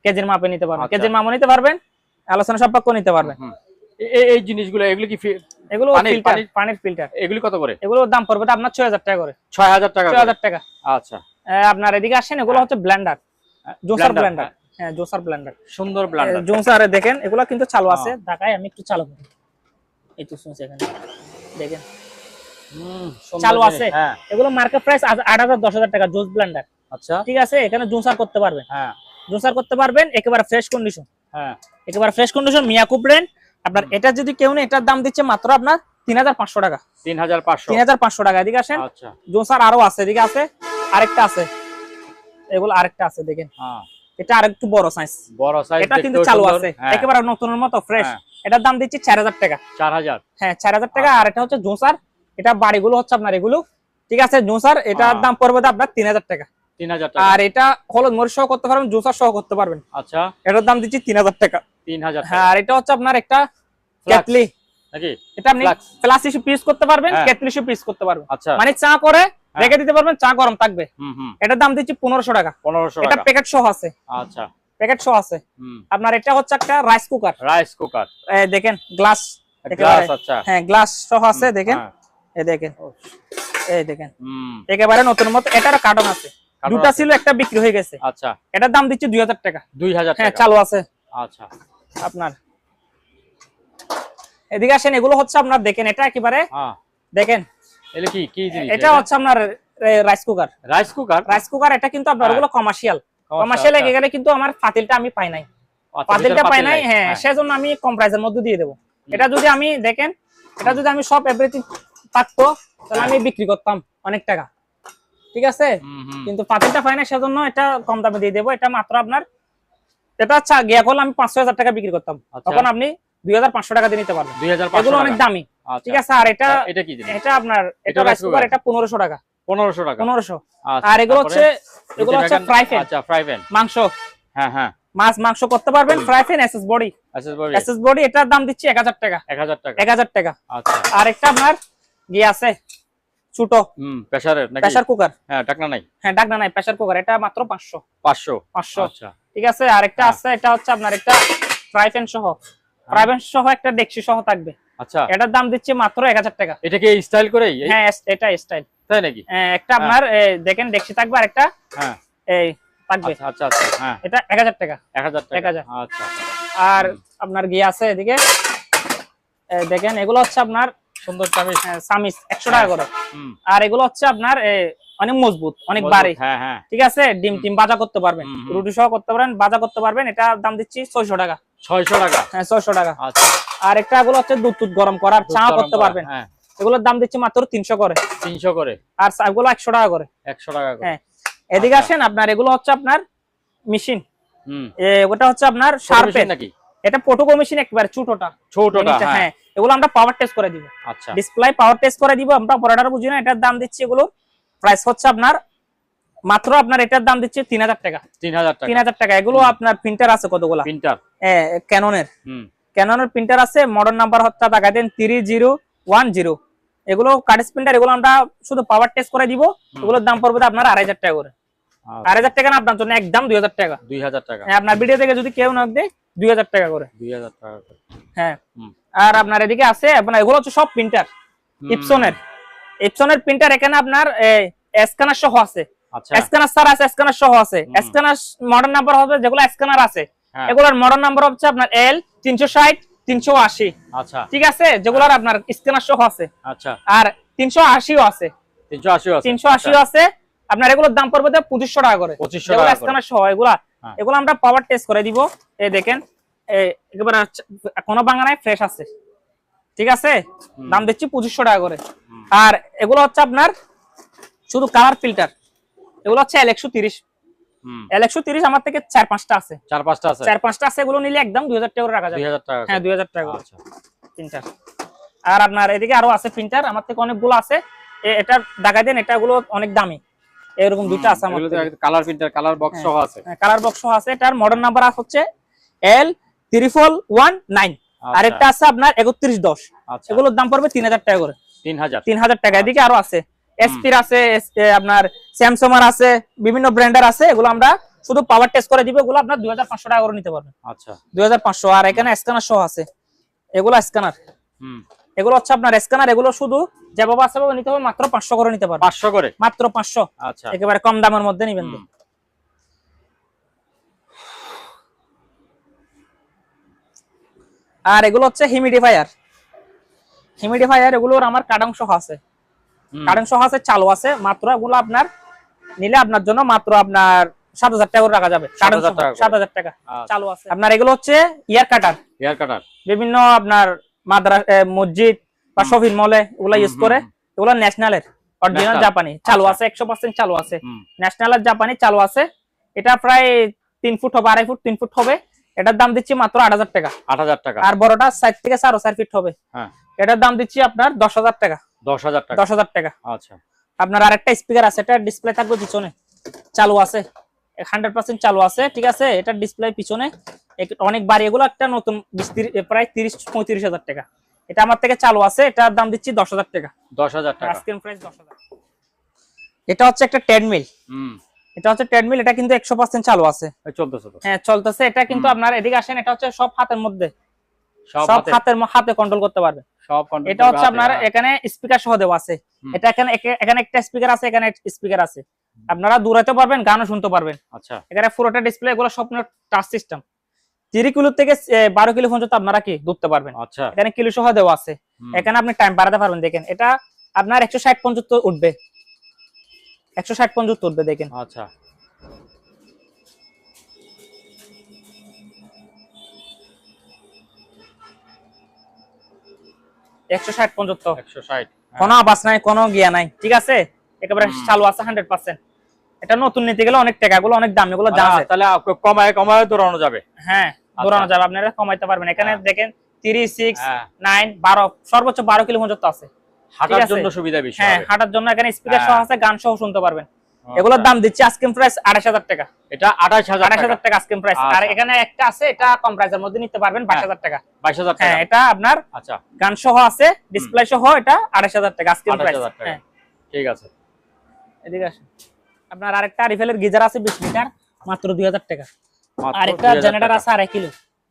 কেজির মাপে নিতে পারবেন, আচ্ছা। কেজির মাপও নিতে পারবেন, আলোচনা সাপেক্ষে নিতে পারবেন। হুম। এই জিনিসগুলো এগুলো কি এগুলো পানির ফিল্টার, এগুলি কত করে? এগুলোর দাম পড়বে আপনার 6,000 টাকা করে। 6,000 টাকা। 6,000 টাকা। আচ্ছা। আপনার এদিকে আসেন, এগুলো হচ্ছে ব্লেন্ডার, জুসার ব্লেন্ডার। হ্যাঁ জুসার ব্লেন্ডার, সুন্দর ব্লেন্ডার। জুসারে দেখেন এগুলো কিন্তু চালু আছে। ঢাকায় আমি একটু চালু করি, এই তো শুনছি এখানে দেখেন চালু আছে। হ্যাঁ। এগুলো মার্কেট প্রাইস 8,000-10,000 টাকা জুস ব্লেন্ডার। আচ্ছা। ঠিক আছে, এখানে জুসার করতে পারবেন, হ্যাঁ। জুসার করতে পারবেন একেবারে ফ্রেশ কন্ডিশন। হ্যাঁ। একেবারে ফ্রেশ কন্ডিশন মিয়াকো ব্র্যান্ড। আপনার এটা যদি কেউ নেই, এটার দাম দিচ্ছে মাত্র আপনার 3,500 টাকা। 3,500। 3,500 টাকা। এদিকে আসেন, আচ্ছা। জুসার আরো আছে, এদিকে আছে আরেকটা আছে, এগুলো আরেকটা আছে দেখেন, হ্যাঁ। এটা আরেকটু বড় সাইজ, বড় সাইজ, এটা কিন্তু চালু আছে একেবারে নতুনের মতো ফ্রেশ। এটার দাম দিচ্ছি 4,000 টাকা। 4,000। হ্যাঁ 4,000 টাকা। আর এটা হচ্ছে জুসার, এটা বাড়িগুলো হচ্ছে আপনার এগুলো, ঠিক আছে, জুসার এটার দাম পড়বে আপনার 3,000 টাকা। 3,000 টাকা। আর এটা হলুদ মরিচ সহ করতে পারবেন, জুসার সহ করতে পারবেন। আচ্ছা। এটার দাম দিচ্ছি 3,000 টাকা। 3,000 টাকা। হ্যাঁ আর এটা হচ্ছে আপনার একটা কেটলি, নাকি? এটা আপনি ফ্লাস্ক হিসেবে পিস করতে পারবেন, কেটলি হিসেবে পিস করতে পারবেন। আচ্ছা। মানে চা করে রেখে দিতে পারবেন, চা গরম থাকবে। হুম হুম। এটার দাম দিচ্ছি 1,500 টাকা। 1,500 এটা টাকা। প্যাকেট সহ আছে। আচ্ছা। প্যাকেট সহ আছে। আপনার এটা হচ্ছে একটা রাইস কুকার। Rice cooker. দেখেন গ্লাস, গ্লাস। আচ্ছা। হ্যাঁ গ্লাস সহ আছে দেখেন, এই দেখেন, এই দেখেন একেবারে নতুন মতো। এটারও কার্টন আছে, দুটো ছিল, একটা বিক্রি হয়ে গেছে। আচ্ছা। এটার দাম দিচ্ছি 2,000 টাকা। 2,000 টাকা। হ্যাঁ চালু আছে। আচ্ছা। আপনার এদিকে আসেন, এগুলো হচ্ছে আপনার দেখেন, এটা একেবারে দেখেন, এগুলো কি কি জিনিস? এটা হচ্ছে আপনার rice cooker. Rice cooker. Rice cooker এটা কিন্তু আপনার ওগুলো কমার্শিয়াল, এখানে কিন্তু আমার পাতিলটা আমি পাই নাই, পাতিলটা পাই নাই। হ্যাঁ সেজন্য আমি কম প্রাইসের মধ্যে দিয়ে দেবো। এটা যদি আমি দেখেন, এটা যদি আমি সব এভরিথিং থাকতো তাহলে আমি বিক্রি করতাম অনেক টাকা, ঠিক আছে, কিন্তু পাতিলটা পাই না, সেজন্য এটা কম দামে দিয়ে দেবো। এটা মাত্র আপনার, এটা গিয়া করলে আমি 5,000 টাকা বিক্রি করতাম, তখন আপনি 2,500 টাকা দিয়ে নিতে পারবেন। 2,500 এগুলো অনেক দামি, আচ্ছা। ঠিক আছে। আর এটা এটা কি জিনিস? এটা আপনার এটা এটা রাইস rice কুকার, cooker? এটা 1500 টাকা। 1500 টাকা। 1500। আচ্ছা, আর এগুলো তারপরে? হচ্ছে ফ্রাই প্যান। আচ্ছা, ফ্রাই প্যান। মাংস, হ্যাঁ হ্যাঁ। মাছ মাংস করতে পারবেন। Fry pan SS body. SS body এটার দাম দিচ্ছি 1000 টাকা। 1000 টাকা। 1000 টাকা। আচ্ছা। আর একটা আপনার আছে ছোট প্রেসারের নাকি? Pressure cooker. হ্যাঁ, ঢাকনা নাই। হ্যাঁ, ঢাকনা নাই, প্রেসার কুকার। এটা মাত্র 500। 500। আচ্ছা। ঠিক আছে। আর একটা আছে, এটা হচ্ছে আপনার একটা ফ্রাই প্যান সহ, ফ্রাই প্যান সহ একটা ডেকচি সহ থাকবে। আচ্ছা। এটার দাম দিচ্ছি মাত্র 1000 টাকা। এটা কি স্টাইল করেই? হ্যাঁ, এটা স্টাইল। তাই নাকি? একটা আপনার দেখেন ডেকচি থাকবে, আর একটা হ্যাঁ এই থাকবে। আচ্ছা আচ্ছা। হ্যাঁ, এটা 1000 টাকা। 1000 টাকা। 1000। আচ্ছা। আর আপনার আছে এদিকে দেখেন, এগুলো হচ্ছে আপনার সুন্দর চামিচ। সামিস 100 টাকা করে। আর এগুলো হচ্ছে আপনার অনেক মজবুত, অনেক ভারী। হ্যাঁ হ্যাঁ। ঠিক আছে। ডিম টিম ভাজা করতে পারবেন, রুটি সহ করতে পারেন, ভাজা করতে পারবেন। এটা দাম দিচ্ছি 600 টাকা। 600 টাকা। হ্যাঁ, 600 টাকা। আচ্ছা। আর একটা এগুলো হচ্ছে দুধ গরম করার, চা করতে পারবেন। হ্যাঁ, এগুলোর দাম দিচ্ছি মাত্র 300 করে। 300 করে। আর এগুলো 100 টাকা করে। 100 টাকা করে। হ্যাঁ। এদিকে আসেন, আপনার এগুলো হচ্ছে আপনার মেশিন। ওটা হচ্ছে আপনার শার্পের নাকি? এটা পটোকো মেশিন, একেবারে ছোটটা। হ্যাঁ, এগুলো আমরা পাওয়ার টেস্ট করে দিব। আচ্ছা। ডিসপ্লে পাওয়ার টেস্ট করে দিব আমরা। পড়াটা বুঝি না। এটার দাম দিচ্ছি, এগুলো প্রাইস হচ্ছে আপনার মাত্র আপনার এটার দাম দিচ্ছি 3000 টাকা। 3000 টাকা। 3000 টাকা। এগুলো আপনার প্রিন্টার আছে কতগুলা? প্রিন্টার ক্যাননের প্রিন্টার আছে। মডেল নাম্বার হচ্ছে টাকা দেন 3010। এগুলো কার্ড প্রিন্টার। এগুলো আমরা শুধু পাওয়ার টেস্ট করে দিব। এগুলোর দাম পড়বে আপনার 2500 টাকা করে। 2500 টাকা না, আপনার জন্য একদম 2000 টাকা। 2000 টাকা। হ্যাঁ, আপনার ভিডিও থেকে যদি কেউ নক দেয় 2000 টাকা করে। 2000 টাকা করে। হ্যাঁ। আর আপনার এদিকে আছে আপনার, এগুলো হচ্ছে সব প্রিন্টার ইপসনের প্রিন্টার। এখানে আপনার স্ক্যানার সহ আছে। আচ্ছা। স্ক্যানার স্যার আছে, স্ক্যানার সহ আছে। স্ক্যানার মডেল নাম্বার হবে, যেগুলো স্ক্যানার আছে এগুলোর মডেল নাম্বার হচ্ছে আপনার L 360 380। আচ্ছা। ঠিক আছে। যেগুলোর আপনার স্ক্যানার সহ আছে। আচ্ছা। আর 380ও আছে। 380 আছে। আপনার এগুলোর দাম পড়বে 2500 টাকা করে। 2500 টাকা করে। স্ক্যানার সহ এগুলো আমরা পাওয়ার টেস্ট করে দিব। এই দেখেন, একেবারে কোনো ভাঙা নাই, ফ্রেশ আছে। ঠিক আছে। দাম দিচ্ছি 2500 টাকা করে। আর এগুলো হচ্ছে আপনার শুধু কালার ফিল্টার। এগুলো হচ্ছে L130। L130 আমার থেকে 4-5টা আছে। 4-5টা আছে। এগুলো নিলে একদম 2000 টাকা করে রাখা যাবে। 2000 টাকা। হ্যাঁ, 2000 টাকা। আচ্ছা। প্রিন্টার। আর আপনার এদিকে আরো আছে প্রিন্টার, আমার থেকে অনেকগুলো আছে। এটা দেখাই দেন, এটাগুলো অনেক দামি। এরকম দুটো আছে আমার কাছে। কালার প্রিন্টার, কালার বক্স সহ আছে। হ্যাঁ, কালার বক্স সহ আছে। এটার মডেল নাম্বার হচ্ছে L3419। আর একটা আছে আপনার 3110। আচ্ছা। এগুলোর দাম পড়বে 3000 টাকা করে। 3000 টাকা। এদিকে আরো আছে, এসপির আছে, আপনার স্যামসাং এর আছে, বিভিন্ন ব্র্যান্ডের আছে। এগুলো আমরা শুধু পাওয়ার টেস্ট করে দিব। এগুলো আপনার 2500 টাকা করে নিতে পারবেন। আচ্ছা। 2500। আর এখানে স্ক্যানার সহ আছে। এগুলো স্ক্যানার। এগুলো হচ্ছে আপনার স্ক্যানার। এগুলো শুধু যেভাবে আছে সেভাবে নিতে হবে, মাত্র 500 করে নিতে পারবেন। 500 করে। মাত্র 500। আচ্ছা। একেবারে কম দামের মধ্যে নিবেন। আর এগুলো হচ্ছে হিউমিডিফায়ার। এগুলোর আমার কার্টন সহ আছে। চালু আছে। মাত্র এগুলো আপনার নিলে আপনার জন্য মাত্র আপনার 7000 টাকা করে রাখা যাবে। 7000 টাকা চালু আছে। আপনার এগুলো হচ্ছে ইয়ার কাটার। বিভিন্ন আপনার মাদ্রাসা, মসজিদ বা শপিং মলে এগুলা ইউজ করে। এগুলো ন্যাশনালের অরিজিনাল জাপানি চালু আছে। 100% চালু আছে। ন্যাশনালের জাপানি চালু আছে। এটা প্রায় 3 ফুট হবে, 2.5 ফুট 3 ফুট হবে। এটার দাম দিচ্ছি মাত্র 8000 টাকা। 8000 টাকা। আর বড়টা 4 থেকে 4.5 ফিট হবে। হ্যাঁ, এটার দাম দিচ্ছি আপনার 10000 টাকা। 10000 টাকা। আচ্ছা। আপনার আরেকটা স্পিকার আছে, এটা ডিসপ্লে থাকবে পিছনে, চালু আছে, 100% চালু আছে। ঠিক আছে। এটা ডিসপ্লে পিছনে অনেক বাড়ি। এগুলো একটা নতুন প্রায় 30-35 হাজার টাকা। এটা আমার থেকে চালু আছে। এটার দাম দিচ্ছি 10000 টাকা। 10000 টাকা। আজকের প্রাইস 10000। এটা হচ্ছে একটা ট্রেডমিল। এটা কিন্তু 100% চালু আছে। চলতেছে তো? হ্যাঁ, চলতেছে। এটা কিন্তু আপনার এদিকে আসেন, এটা হচ্ছে সব হাতের মধ্যে, সব হাতে কন্ট্রোল করতে পারবে। এটা হচ্ছে আপনার এখানে স্পিকার সহ দেওয়া আছে। এটা এখানে একটা স্পিকার আছে, এখানে স্পিকার আছে। আপনারা দূরাতে পারবেন, গানও শুনতে পারবেন। আচ্ছা। এখানে পুরোটা ডিসপ্লে। এগুলো সব টাচ সিস্টেম। 3 কিলো থেকে 12 কিলো পর্যন্ত আপনারা কি ধরতে পারবেন। আচ্ছা। এখানে কিলো সহ দেওয়া আছে। এখানে আপনি টাইম বাড়াতে পারবেন। দেখেন, এটা আপনার 160 পর্যন্ত উঠবে। 160 পর্যন্ত উঠবে। দেখেন। আচ্ছা। একশো পর্যন্ত। 160। কোনো আওয়াজ নাই, কোনো গিয়া নাই। ঠিক আছে। একেবারে চালু আছে 100%। এটা নতুন নিতে গেলে অনেক টাকা, এগুলো অনেক দাম, এগুলো জানা যায়। তাহলে কমায় দৌড়ানো যাবে। হ্যাঁ, দৌড়ানো যাবে। আপনারা কমাইতে পারবেন। এখানে দেখেন 3, 6, হ্যাঁ। 9, 12 সর্বোচ্চ 12 কিলো পর্যন্ত আছে। হাঁটার ঠিক আছে? জন্য সুবিধা বেশি হ্যাঁ, হবে। হাঁটার জন্য এখানে স্পিকার সহ হ্যাঁ। আছে, গান সহ শুনতে পারবেন। আচ্ছা। এগুলোর দাম দিচ্ছি আস্কিং প্রাইস 28000 টাকা। এটা 28000 28000 টাকা আস্কিং প্রাইস। আর আচ্ছা। এখানে একটা আছে, এটা কম প্রাইসের মধ্যে নিতে পারবেন 22000 টাকা। 22000 টাকা। হ্যাঁ, এটা আপনার আচ্ছা, গান সহ আছে, ডিসপ্লে সহ, এটা 28000 টাকা আস্কিং প্রাইস। 28000 টাকা। হ্যাঁ, ঠিক আছে। এদিকে আসেন। আপনার আরেকটা আরিফেলের গিজার আছে 20 লিটার, মাত্র 2000 টাকা। মাত্র আর একটা 2000 জেনারেটর টাকা। আছে 2.5 কিলো।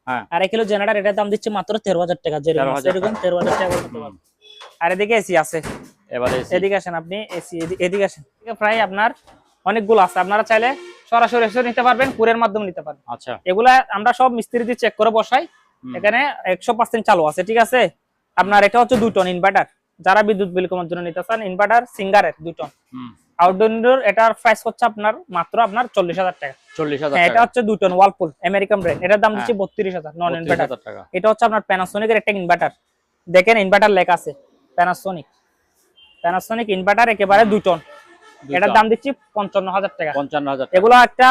হ্যাঁ। 2.5 কিলো জেনারেটর, এটার দাম দিচ্ছে মাত্র 13000 টাকা। যেরকম আছে 13,000 এরকম 13000 টাকা করে নিতে পারবেন। আর এদিকে এসি আছে। এবারে এদিকে আসেন আপনি, এসি এদিকে আসেন। প্রায় আপনার অনেকগুলো আছে, আপনারা চাইলে সরাসরি এসে নিতে পারবেন, কুরিয়ার মাধ্যমে নিতে পারবেন। আচ্ছা। এগুলা আমরা সব মিস্ত্রি দিয়ে চেক করে বসাই, এখানে 100% চালু আছে। ঠিক আছে? আপনার এটা হচ্ছে 2 টন ইনভার্টার, যারা বিদ্যুৎ বিল কমার জন্য নিতে চান, ইনভার্টার সিঙ্গারের 2 টন। আউটডোর ইনডোর এটার প্রাইস হচ্ছে আপনার মাত্র আপনার 40000 টাকা। 40000 হ্যাঁ, টাকা। এটা হচ্ছে 2 টন ওয়ালপুল আমেরিকান ব্র্যান্ড, এটার দাম দিচ্ছি 32000 নন ইনভার্টার। 32000 টাকা। এটা হচ্ছে আপনার প্যানাসোনিকের একটা ইনভার্টার, দেখেন ইনভার্টার লেখা আছে প্যানাসোনিক। প্যানাসোনিক ইনভার্টার একেবারে 2 টন, এটার দাম দিচ্ছি 55000 টাকা। 55000 টাকা। এগুলো একটা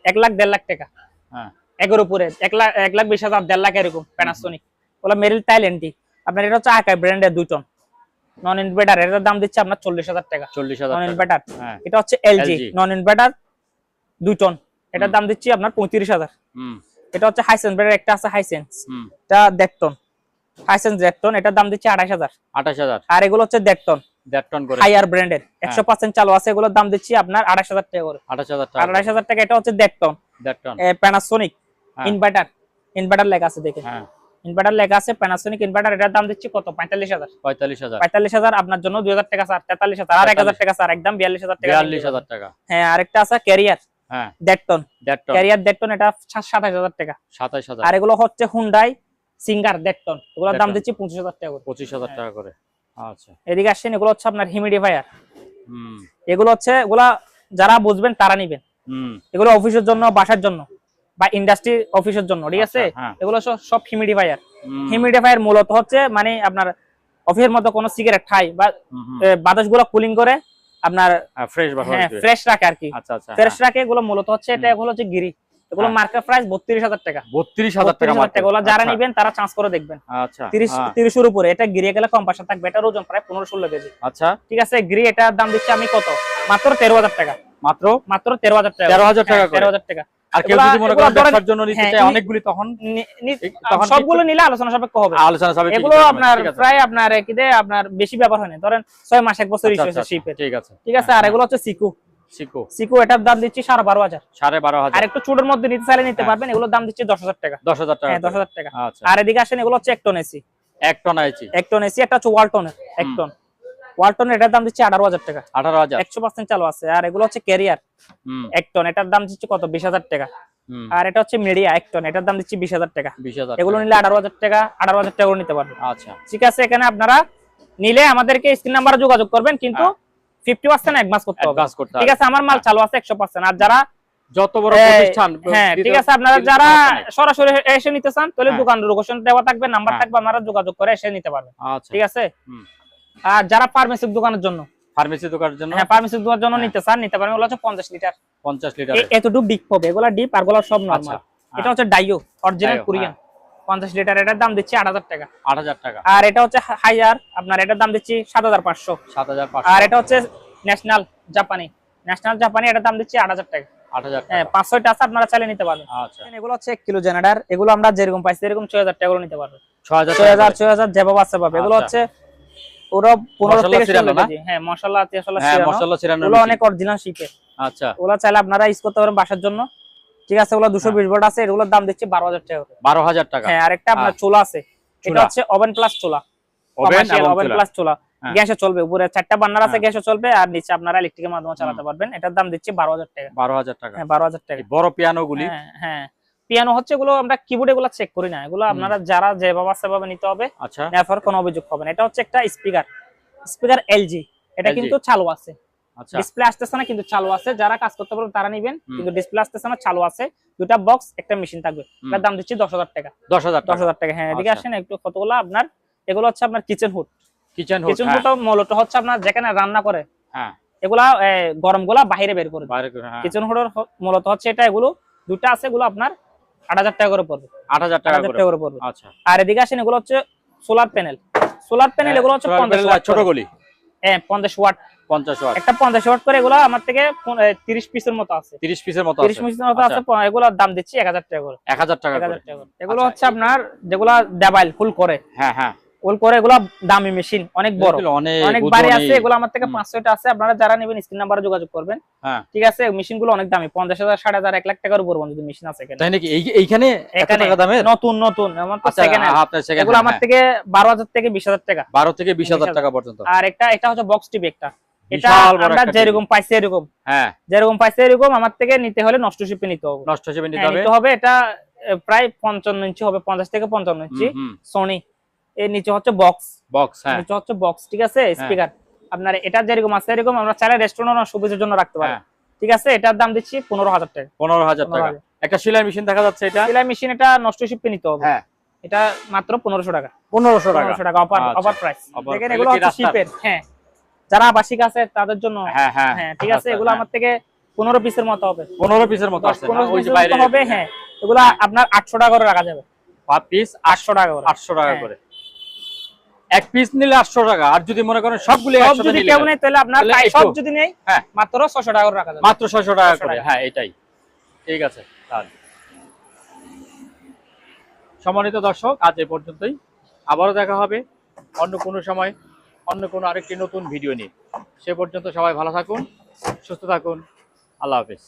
1 লাখ 1.5 লাখ টাকা। হ্যাঁ। এগুলোর উপরে 1,20,000 1.5 লাখ এরকম প্যানাসোনিক। ওগুলো মেরিল টাইলেন্টি। আপনার এটা হচ্ছে আকাই ব্র্যান্ডের 2 টন নন ইনভার্টার, এটার দাম দিচ্ছে আপনার 40000 টাকা। 40000 নন টাকা। ইনভার্টার। হ্যাঁ। এটা হচ্ছে এলজি নন ইনভার্টার 2 টন, এটার দাম দিচ্ছি আপনার 35000। এটা হচ্ছে হাইসেন্স ব্র্যান্ডের একটা আছে, হাইসেন্স, এটা 1.5 টন, হাইসেন্স 1.5 টন, এটার দাম দিচ্ছি 28000। 28000। আর এগুলো হচ্ছে 1.5 টন, 1.5 টন করে। হাইয়ার ব্র্যান্ডের 100% চালু আছে, এগুলোর দাম দিচ্ছি আপনার 28000 টাকা করে। 28000 টাকা। 28000 টাকা। এটা হচ্ছে 1.5 টন 1.5 টন। প্যানাসোনিক হ্যাঁ। ইনভার্টার, ইনভার্টার লেখা আছে দেখেন। হ্যাঁ। ইনভার্টার লেখা আছে প্যানাসোনিক ইনভার্টার, এটার দাম দিচ্ছি কত 45000। 45000। 45000 আপনার জন্য 2000 টাকা স্যার, 43000 আর 1000 টাকা স্যার, একদম 42000 টাকা। 42000 টাকা। হ্যাঁ, আরেকটা আছে ক্যারিয়ার হ্যাঁ। 1.5 টন, 1.5 টন। ক্যারিয়ার 1.5 টন, এটা 27000 টাকা। 27000। আর এগুলো হচ্ছে হুন্ডাই সিঙ্গার 1.5 টন, এগুলোর দাম 1.5 দিচ্ছি 25000 টাকা করে। 25000 টাকা করে। আচ্ছা। এদিকে আসেন, এগুলো হচ্ছে আপনার হিউমিডিফায়ার। হুম। এগুলো হচ্ছে, এগুলা যারা বুঝবেন তারা নিবেন। এগুলো অফিসের জন্য, বাসার জন্য বা ইন্ডাস্ট্রি অফিসের জন্য। ঠিক আছে? আচ্ছা, হ্যাঁ। এগুলো সব হিউমিডিফায়ার। হিউমিডিফায়ার মূলত হচ্ছে মানে আপনার অফিসের মধ্যে কোনো সিগারেট খাই বা বাতাসগুলো কুলিং করে আপনার ফ্রেশ বা ফ্রেশ রাখে আর কি। আচ্ছা আচ্ছা। ফ্রেশ রাখে, এগুলো মূলত হচ্ছে, এটা এগুলো হচ্ছে গিরি। এগুলো মার্কেট প্রাইস 32000 টাকা। 32000 টাকা মাত্র। এগুলো যারা নিবেন তারা চান্স করে দেখবেন। আচ্ছা। 30 এর উপরে এটা গিরি গেলে কম্পাসা থাকবে, এটার ওজন প্রায় 15-16 কেজি। আচ্ছা। ঠিক আছে? গিরি এটার দাম দিচ্ছি আমি কত, মাত্র 13000 টাকা। মাত্র 13000 টাকা। 13000 টাকা করে। 13000 টাকা। আর কেউ যদি মনে করেন ব্যবসার জন্য নিতে চায়, অনেকগুলি তখন সবগুলো নিলে আলোচনা সাপেক্ষ হবে। আলোচনা সাপেক্ষে এগুলো আপনার প্রায় আপনার কিদে আপনার বেশি ব্যাপার হয় না, ধরেন 6 মাস 1 বছর ইস্যু হচ্ছে শিপে। ঠিক আছে। ঠিক আছে? আর এগুলো হচ্ছে সিকু। সিকো এটার দাম দিচ্ছি 12500। 12500। আর একটু ছোটর মধ্যে নিতে চাইলে নিতে পারবেন, এগুলোর দাম দিচ্ছি 10000 টাকা। 10000 টাকা। হ্যাঁ, 10000 টাকা। আচ্ছা। আর এদিকে আসেন, এগুলো হচ্ছে 1 টন এসি। 1 টন আইছি। 1 টন এসি, এটা হচ্ছে ওয়ালটনের 1 টন। ওয়ালটন, এটার দাম দিচ্ছি 18000 টাকা। 18000। 100% চালু আছে। আর এগুলো হচ্ছে ক্যারিয়ার 1 টন, এটার দাম দিচ্ছি কত 20000 টাকা। আর এটা হচ্ছে মিডিয়া 1 টন, এটার দাম দিচ্ছি 20000 টাকা। 20000। এগুলো নিলে 18000 টাকা, 18000 টাকা করে নিতে পারবেন। আচ্ছা। ঠিক আছে? এখানে আপনারা নিলে আমাদেরকে স্ক্রিন নাম্বারে যোগাযোগ করবেন, কিন্তু 50% অ্যাডভান্স করতে হবে। ঠিক আছে? আমার মাল চালু আছে 100%। আর যারা যত বড় প্রতিষ্ঠান, হ্যাঁ ঠিক আছে, আপনারা যারা সরাসরি এসে নিতে চান তাহলে দোকানের লোকেশন দেওয়া থাকবে, নাম্বার থাকবে, আপনারা যোগাযোগ করে এসে নিতে পারবেন। আচ্ছা। ঠিক আছে? আর যারা ফার্মেসির দোকানের জন্য, ফার্মেসি দোকানের জন্য, হ্যাঁ ফার্মেসির দোকানের জন্য নিতে চান, নিতে পারবেন। এগুলো হচ্ছে 50 লিটার। 50 লিটার। এতটুকু ডিপ হবে, এগুলো ডিপ আর গুলো সব নরমাল। এটা হচ্ছে ডাইও অরিজিনাল কোরিয়ান 50 লিটার, এটার দাম দিচ্ছি 8000 টাকা। 8000 টাকা। আর এটা হচ্ছে হাইয়ার, আপনার এটার দাম দিচ্ছি 7500। 7500। আর এটা হচ্ছে ন্যাশনাল জাপানি, এটার দাম দিচ্ছি 8000 টাকা। 8000 টাকা। হ্যাঁ, 500টা আছে, আপনারা চাইলে নিতে পারবেন। আচ্ছা। এগুলো হচ্ছে 1 কিলো জেনারেটর, এগুলো আমরা যেরকম পাইছি এরকম 6000 টাকা করে নিতে পারবেন। 6000 যেভাবে আছে পাবে। এগুলো হচ্ছে পুরো 15 থেকে 16 কেজি। হ্যাঁ, মশলা এগুলো অনেক অরিজিনাল শিপে। আচ্ছা। ওগুলো চাইলে আপনারা ইউজ করতে পারেন বাসার জন্য। ঠিক আছে? ওগুলো 220 ভোল্ট আছে, এগুলোর দাম দিচ্ছি 12000 টাকা করে। 12000 টাকা। হ্যাঁ, আরেকটা আপনার চুলা আছে, এটা হচ্ছে ওভেন প্লাস চুলা। ওভেন প্লাস চুলা, গ্যাসে চলবে, উপরে 4টা বার্নার আছে, গ্যাসে চলবে, আর নিচে আপনারা ইলেকট্রিকের মাধ্যমে চালাতে পারবেন। এটার দাম দিচ্ছি 12000 টাকা। 12000 টাকা। হ্যাঁ, 12000 টাকা। বড় পিয়ানো গুলি। হ্যাঁ, পিয়ানো হচ্ছে, এগুলো আমরা কিবোর্ড এগুলো চেক করি না, এগুলো আপনারা যারা যেভাবে সেভাবে নিতে হবে। আচ্ছা। নেওয়ার কোনো অভিযোগ হবে না। এটা হচ্ছে একটা স্পিকার এলজি, এটা কিন্তু চালু আছে। আচ্ছা। ডিসপ্লে আসতেছে না, কিন্তু চালু আছে। যারা কাজ করতে পারবেন তারা নিবেন, কিন্তু ডিসপ্লে আসতেছে না, চালু আছে। দুটা বক্স, একটা মেশিন থাকবে। এটার দাম দিচ্ছি 10000 টাকা। 10000 টাকা। হ্যাঁ, এদিকে আসেন একটু। কতগুলো আপনার এগুলো হচ্ছে আপনার কিচেন হুড মূলত হচ্ছে আপনার যেখানে রান্না করে, হ্যাঁ, এগুলা গরমগুলা বাইরে বের করে। কিচেন হুডের মূলত হচ্ছে এটা, এগুলো দুটা আছে, এগুলো আপনার 8,000 টাকা করে পড়বে। 8,000 টাকা 8,000 টাকা করে পড়বে। আচ্ছা, আর এদিকে আসেন, এগুলো হচ্ছে সোলার প্যানেল। সোলার প্যানেল এগুলো হচ্ছে 50 ওয়াট ছোট করে। গলি। হ্যাঁ 50 ওয়াট, 50 ওয়াট, একটা 50 ওয়াট করে। এগুলো আমার থেকে 30 পিসের মতো আছে। 30 পিসের মতো 30 আছে। পিসের মতো আছে। আচ্ছা, এগুলোর দাম দিচ্ছি 1,000 টাকা করে। 1000 টাকা করে। 1,000 টাকা করে। এগুলো আচ্ছা, হচ্ছে আপনার যেগুলা দেবাইল ফুল করে। হ্যাঁ হ্যাঁ, ফুল করে, এগুলো দামি মেশিন, অনেক বড়, এগুলো অনেক বাড়ি আছে। এগুলো আমার থেকে 500টা আছে। আপনারা যারা নেবেন স্ক্রিন নাম্বারে যোগাযোগ করবেন। হ্যাঁ, ঠিক আছে। মেশিন গুলো অনেক দামি, 50,000, 60,000, 1 লাখ টাকার উপর যদি মেশিন আছে এখানে। তাই নাকি? এইখানে এত টাকা দামের? নতুন নতুন আমার তো আচ্ছা, সেকেন্ড হ্যান্ড। আপনার সেকেন্ড এগুলো আমার থেকে 12,000 থেকে 20,000 টাকা। 12 থেকে 20,000 টাকা পর্যন্ত। আর এটা হচ্ছে বক্স টিভি একটা। এটা বিশাল বড় আমরা একটা যেরকম পাইছি এরকম, হ্যাঁ, যেরকম পাইছি এরকম আমার থেকে নিতে হলে নষ্ট শিপে নিতে হবে। নষ্ট হিসেবে নিতে হ্যাঁ, হবে। নিতে হবে। এটা প্রায় 55 ইঞ্চি হবে, 50 থেকে 55 ইঞ্চি। সোনি। এর নিচে হচ্ছে বক্স, বক্স, হ্যাঁ, নিচে হচ্ছে বক্স। ঠিক আছে। স্পিকার আপনার এটা যেরকম আছে এরকম আমরা চাইলে রেস্টুরেন্ট সুবিধার জন্য রাখতে পারি। হ্যাঁ, ঠিক আছে। এটার দাম দিচ্ছি 15,000 টাকা। 15,000 টাকা। একটা সেলাই মেশিন দেখা যাচ্ছে, এটা সেলাই মেশিন, এটা নষ্ট শিপে নিতে হবে। হ্যাঁ, এটা মাত্র 1500 টাকা। 1500 টাকা। 1500 টাকা অফার, আচ্ছা, অফার প্রাইস। offer। দেখেন এগুলো এগুলো কি হচ্ছে রাস্তার? শিপের। হ্যাঁ, যারা আবাসিক আছে তাদের জন্য। হ্যাঁ হ্যাঁ, হ্যাঁ, ঠিক আছে। এগুলো আমার থেকে 15 পিসের মতো হবে। 15 পিসের মতো আছে। 15 ওই যে পিসের বাইরে মতো হবে। হ্যাঁ, এগুলো আপনার 800 টাকা করে রাখা যাবে। 5 পিস 800 টাকা করে। 800 টাকা হ্যাঁ। করে। এক পিস নিলে 800 টাকা। আর যদি মনে করেন সবগুলো সব একসাথে যদি নিলে কেউ নেয় তাহলে আপনার তাহলে সব একটু- যদি নেই হ্যাঁ, মাত্র 600 টাকা করে রাখা যাবে। মাত্র 600 টাকা 600 করে। টাকা। হ্যাঁ, এটাই ঠিক আছে। তাহলে সম্মানিত দর্শক, আজ এই পর্যন্তই। আবারও দেখা হবে অন্য কোনো সময়, অন্য কোনো আরেকটি নতুন ভিডিও নিয়ে। সে পর্যন্ত সবাই ভালো থাকুন, সুস্থ থাকুন। আল্লাহ হাফেজ।